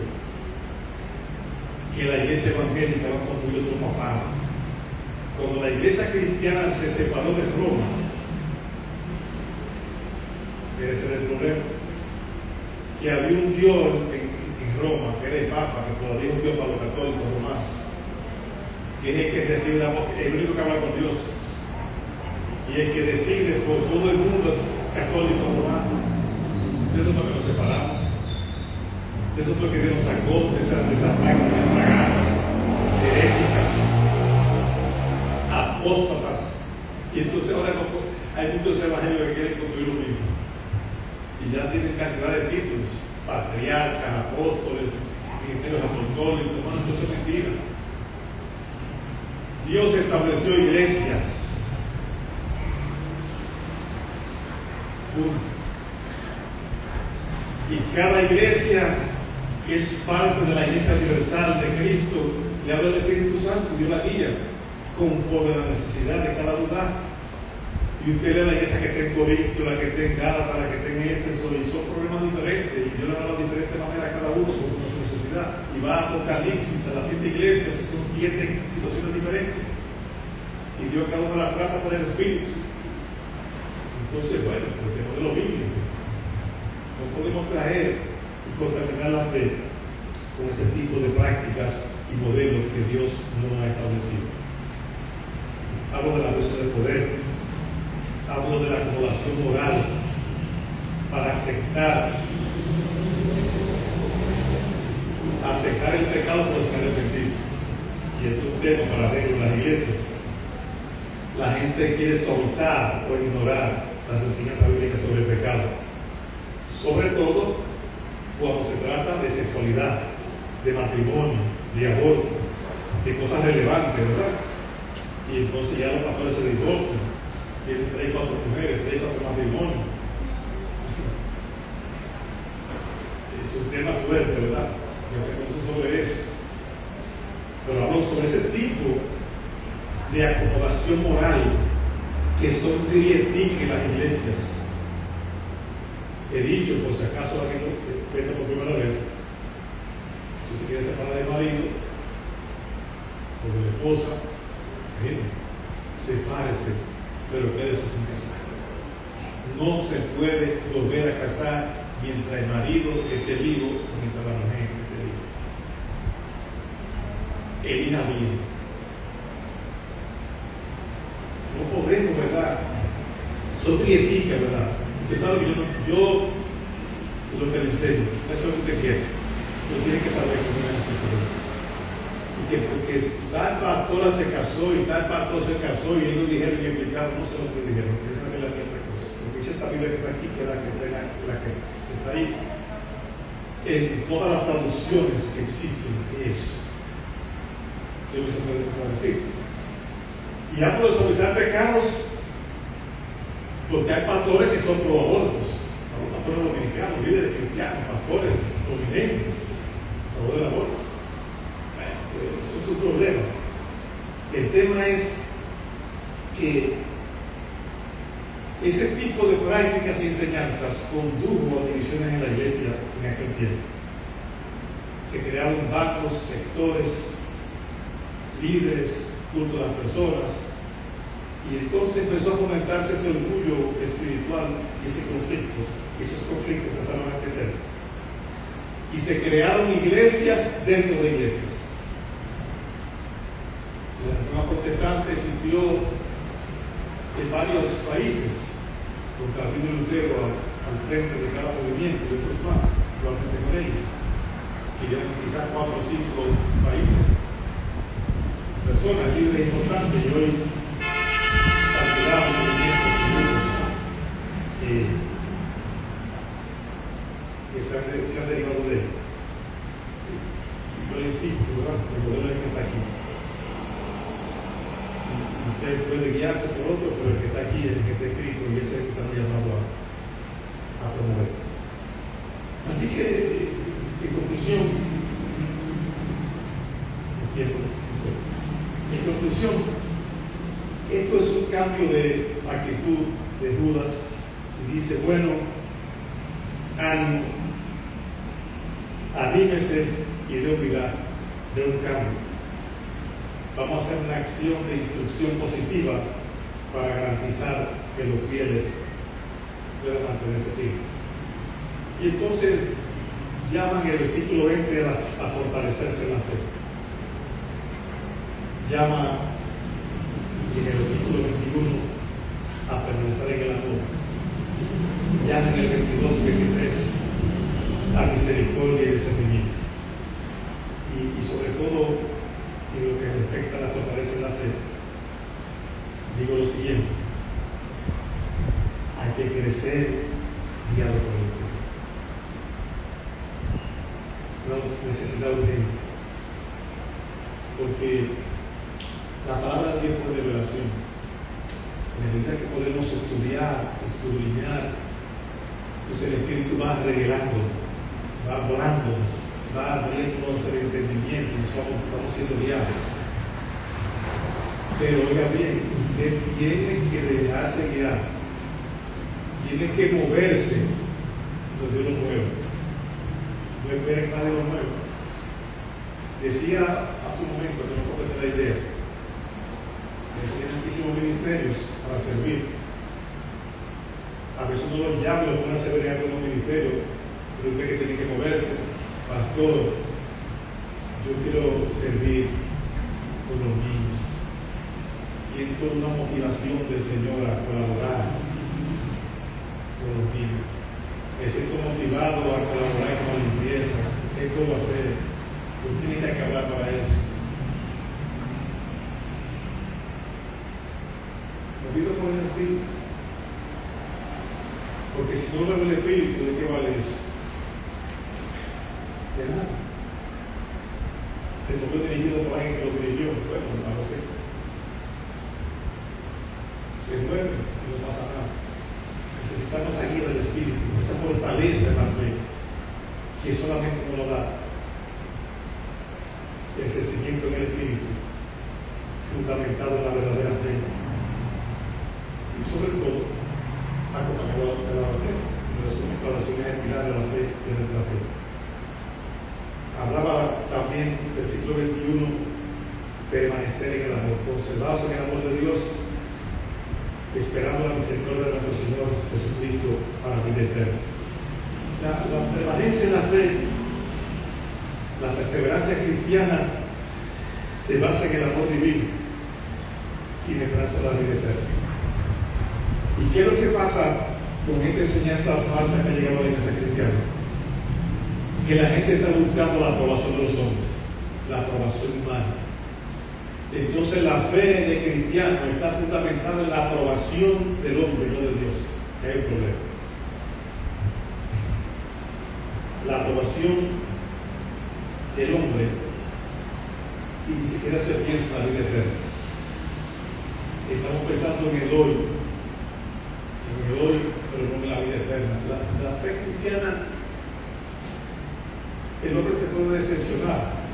que la iglesia evangélica va a construir otro papado. Cuando la iglesia cristiana se separó de Roma, ese era el problema, que había un Dios el único que habla con Dios y el que decide por todo el mundo católico romano. De eso es lo que nos separamos. De eso es lo que Dios nos sacó de esas prácticas paganas, heréticas, apóstatas. Y entonces ahora hay muchos evangelios que quieren construir lo mismo. Y ya tienen cantidad de títulos: patriarcas, apóstoles, ministerios apostólicos. Hermanos, eso es mentira. Dios estableció iglesias. Punto. Y cada iglesia que es parte de la iglesia universal de Cristo le habla del Espíritu Santo, Dios la guía conforme a la necesidad de cada lugar. Y usted ve la iglesia que está en Corinto, la que está en Gálatas, la que está en Éfeso, y son problemas diferentes, y Dios le habla de diferente manera a cada uno conforme a su necesidad. Y va a Apocalipsis, a las 7 iglesias, y son 7 situaciones diferentes. Y Dios cada uno la trata por el Espíritu. Entonces, bueno, pues el modelo bíblico. No podemos traer y contaminar la fe con ese tipo de prácticas y modelos que Dios no ha establecido. Hablo del abuso de poder, hablo de la acomodación moral para aceptar el pecado por sin arrepentirse. Y es un tema para arreglo en las iglesias. La gente quiere suavizar o ignorar las enseñanzas bíblicas sobre el pecado, sobre todo cuando se trata de sexualidad, de matrimonio, de aborto, de cosas relevantes, ¿verdad? Y entonces ya los pastores se divorcian, tienen 3 o 4 mujeres, 3 o 4 matrimonios. Es un tema fuerte, ¿verdad? Yo no sé sobre eso, pero hablo sobre ese tipo de acomodación moral que son grietic en las iglesias. He dicho, por si acaso alguien lo cuenta por primera vez, si se quiere separar del marido o de la esposa, sepárese, pero quédese sin casar. No se puede volver a casar mientras el marido esté vivo o mientras la mujer esté viva. Elija bien. No podemos, ¿verdad? Son trieticas, ¿verdad? Usted sabe que yo lo que le enseño, eso es lo que usted quiere. Pero tiene que saber cómo es así por eso. Y que porque tal pastora se casó y tal pastor se casó y ellos dijeron y explicaron, no sé lo que dijeron, que esa es la otra cosa. Porque dice esta Biblia que está aquí, que es la que está ahí. En todas las traducciones que existen, eso. Yo no se puede contradecir. Y hablo de suavizar pecados, porque hay pastores que son pro abortos, hay pastores dominicanos, líderes cristianos, pastores prominentes a favor del aborto. Son sus problemas. El tema es que ese tipo de prácticas y enseñanzas condujo a divisiones en la iglesia en aquel tiempo. Se crearon bancos, sectores, líderes, culto a las personas, y entonces empezó a fomentarse ese orgullo espiritual y esos conflictos empezaron a crecer. Y se crearon iglesias dentro de iglesias. La Reforma Protestante existió en varios países, con Calvino y Lutero al frente de cada movimiento y otros más, probablemente con ellos, que llevan quizás 4 o 5 países. Personas, líderes importantes, y hoy cantidad de movimientos que se han derivado de él. Yo le insisto, ¿verdad? El modelo que está aquí. Usted puede guiarse por otro, pero el que está aquí es el que está escrito y ese es el que estamos llamados a promover. Así que, en conclusión, esto es un cambio de actitud de Judas y dice, bueno, anímese y de humildad de un cambio. Vamos a hacer una acción de instrucción positiva para garantizar que los fieles puedan mantenerse firmes. Y entonces llaman el versículo 20 a fortalecerse en la fe. Llama y en el versículo 21 a permanecer en el amor. Y ya en el 22 y 23 a misericordia y discernimiento. Y sobre todo, en lo que respecta a la fortaleza de la fe, digo lo siguiente: hay que crecer día por día. Una necesidad urgente, porque la palabra de Dios es revelación. En la medida que podemos estudiar, escudriñar, pues el Espíritu va revelando, va hablándonos, va abriéndonos el entendimiento, nos vamos siendo guiados. Pero oiga bien, usted tiene que dejarse guiar, tiene que moverse donde uno mueve. No esperen que nadie lo mueva. Decía hace un momento, que no complete la idea, hay muchísimos ministerios para servir. A veces uno los llama y los pone a servir en algunos ministerios, pero usted que tiene que moverse. Pastor, yo quiero servir con los niños. Siento una motivación del Señor a colaborar con los niños. Me siento motivado a colaborar con la limpieza. ¿Qué puedo hacer? Usted tiene que acabar para eso. Movido por el Espíritu. Porque si no mueve el Espíritu, ¿de qué vale eso? De nada. Se movió dirigido por alguien que lo dirigió. Bueno, a veces se mueve y no pasa nada. Necesitamos la guía del Espíritu, esa fortaleza en la fe, que solamente nos lo da el crecimiento en el Espíritu, fundamentado en la verdadera fe. Y sobre todo, acompañado de la oración. La oración es el pilar de la fe, de nuestra fe. Hablaba también, versículo 21, permanecer en el amor, conservarse en el amor de Dios, esperando la misericordia de nuestro Señor Jesucristo para la vida eterna. La permanencia en la fe, la perseverancia cristiana, se basa en el amor divino y en la esperanza de la vida eterna. ¿Y qué es lo que pasa con esta enseñanza falsa que ha llegado a la iglesia cristiana? Que la gente está buscando la aprobación de los hombres, la aprobación humana. Entonces la fe de cristiano está fundamentada en la aprobación del hombre, no de Dios. Que hay un problema. La aprobación del hombre, y ni siquiera se piensa en la vida eterna. Estamos pensando en el hoy, pero no en la vida eterna. La fe cristiana, el hombre te puede decepcionar.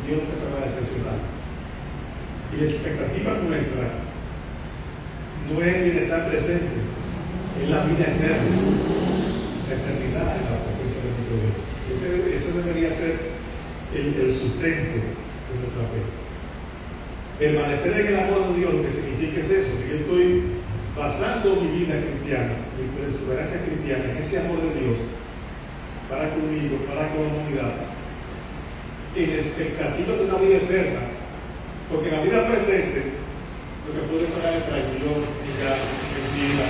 Dios te va a decepcionar. Y la expectativa nuestra no es el bienestar presente, es la vida eterna, la eternidad en la presencia de nuestro Dios. Ese debería ser el sustento de nuestra fe. Permanecer en el amor de Dios, lo que significa es eso, que yo estoy basando mi vida cristiana, mi perseverancia cristiana en ese amor de Dios para conmigo, para con la humanidad, en expectativa de una vida eterna, porque en la vida presente lo que puede pagar es traición, engaño, mentira,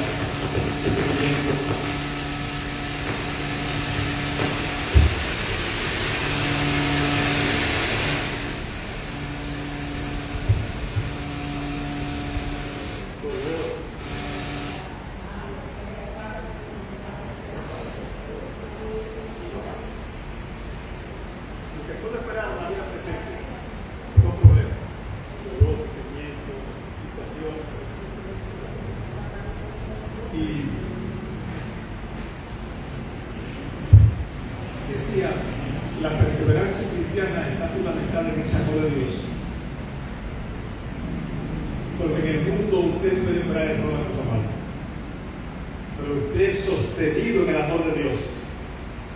sufrimiento. La perseverancia cristiana está fundamentada en ese amor de Dios. Porque en el mundo usted puede traer todas las cosas malas, pero usted es sostenido en el amor de Dios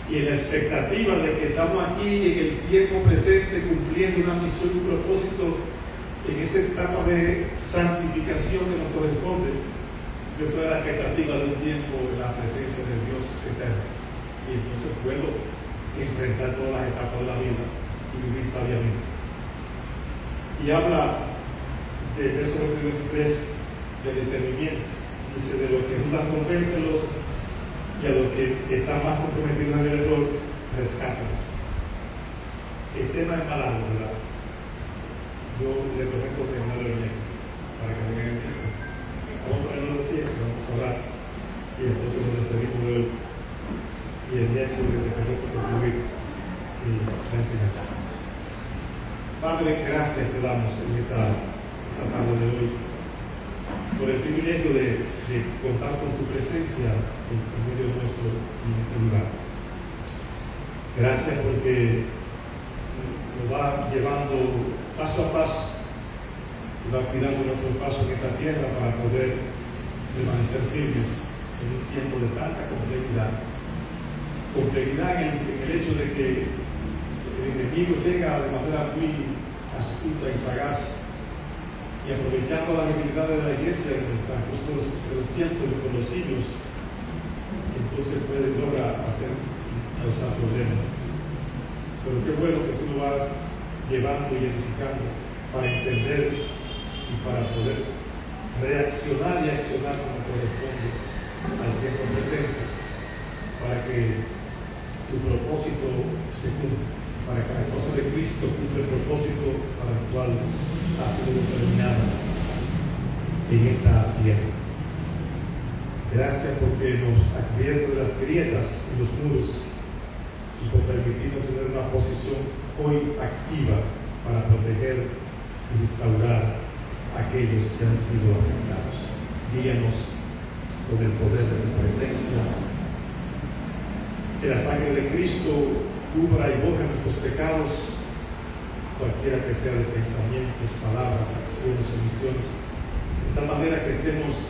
y en la expectativa de que estamos aquí en el tiempo presente cumpliendo una misión y un propósito en esa etapa de santificación que nos corresponde. Yo estoy a la expectativa de un tiempo en la presencia del Dios eterno, y entonces puedo enfrentar todas las etapas de la vida y vivir sabiamente. Y habla del verso 23 del discernimiento. Dice: de los que dudan, convéncelos, y a los que están más comprometidos en el error, rescátalos. El tema es malado, ¿verdad? Yo le prometo terminarlo bien, para que me vean bien. Vamos a ponerlo de pie, vamos a orar, y entonces nos despedimos de hoy. Y el miércoles de prometo concluir la enseñanza. Padre, gracias te damos en esta tarde de hoy por el privilegio de contar con tu presencia en medio nuestro y en este lugar. Gracias porque nos va llevando paso a paso y va cuidando nuestro paso en esta tierra para poder permanecer firmes en un tiempo de tanta complejidad en el hecho de que el enemigo llega de manera muy astuta y sagaz, y aprovechando la debilidad de la iglesia en el transcurso de los tiempos y con los siglos, entonces logra causar problemas. Pero qué bueno que tú lo vas llevando y edificando para entender y para poder reaccionar y accionar como corresponde al tiempo presente, para que tu propósito se cumpla, para que la causa de Cristo cumpla el propósito para el cual ha sido determinada en esta tierra. Gracias porque nos advierte de las grietas en los muros y por permitirnos tener una posición hoy activa para proteger y restaurar a aquellos que han sido afectados. Guíanos con el poder de tu presencia. Que la sangre de Cristo cubra y borre nuestros pecados, cualquiera que sea de pensamientos, palabras, acciones, omisiones, de tal manera que estemos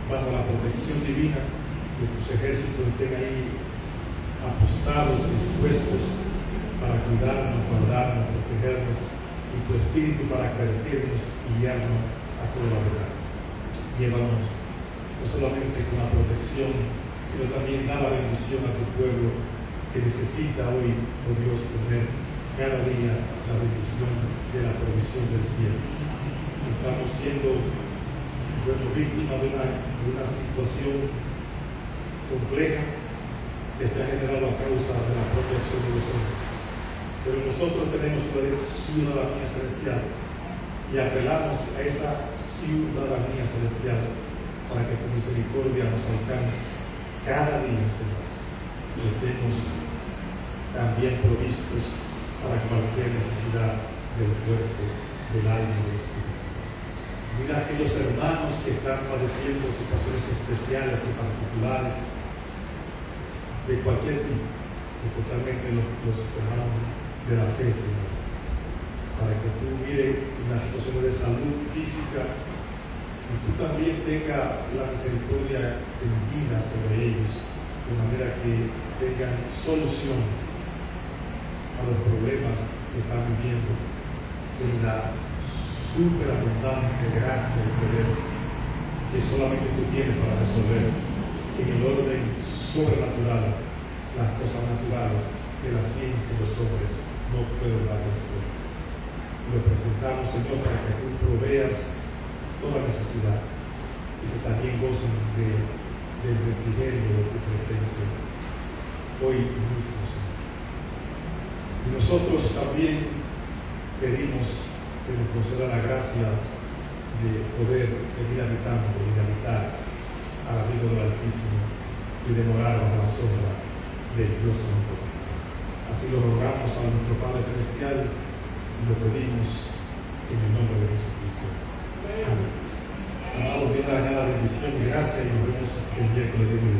bajo la protección divina, que tus ejércitos estén ahí apostados, dispuestos para cuidarnos, guardarnos, protegernos, y tu Espíritu para advertirnos y guiarnos a toda la verdad. Llévanos no solamente con la protección, sino también da la bendición a tu pueblo que necesita hoy, oh Dios, tener cada día la bendición de la provisión del cielo. Estamos siendo víctimas de una situación compleja que se ha generado a causa de la propia acción de los hombres. Pero nosotros tenemos una ciudadanía celestial y apelamos a esa ciudadanía celestial para que tu misericordia nos alcance cada día, Señor, y estemos también provistos para cualquier necesidad del cuerpo, del alma y del espíritu. Mira a aquellos hermanos que están padeciendo situaciones especiales y particulares de cualquier tipo, especialmente los hermanos de la fe, Señor, para que tú mires las situaciones de salud física y tú también tengas la misericordia extendida sobre ellos, de manera que tengan solución a los problemas que están viviendo en la superabundante gracia y poder que solamente tú tienes para resolver en el orden sobrenatural las cosas naturales que la ciencia y los hombres no pueden dar respuesta. Lo presentamos, Señor, para que tú proveas toda necesidad y que también gocen del refrigerio de tu presencia hoy mismo, Señor. Y nosotros también pedimos que nos conceda la gracia de poder seguir habitando y de habitar al abrigo del Altísimo y de morar bajo la sombra del Dios Omnipotente. Así lo rogamos a nuestro Padre Celestial y lo pedimos en el nombre de Jesucristo. Amén. Amados, Dios le añada bendición y gracia y nos vemos el miércoles de hoy.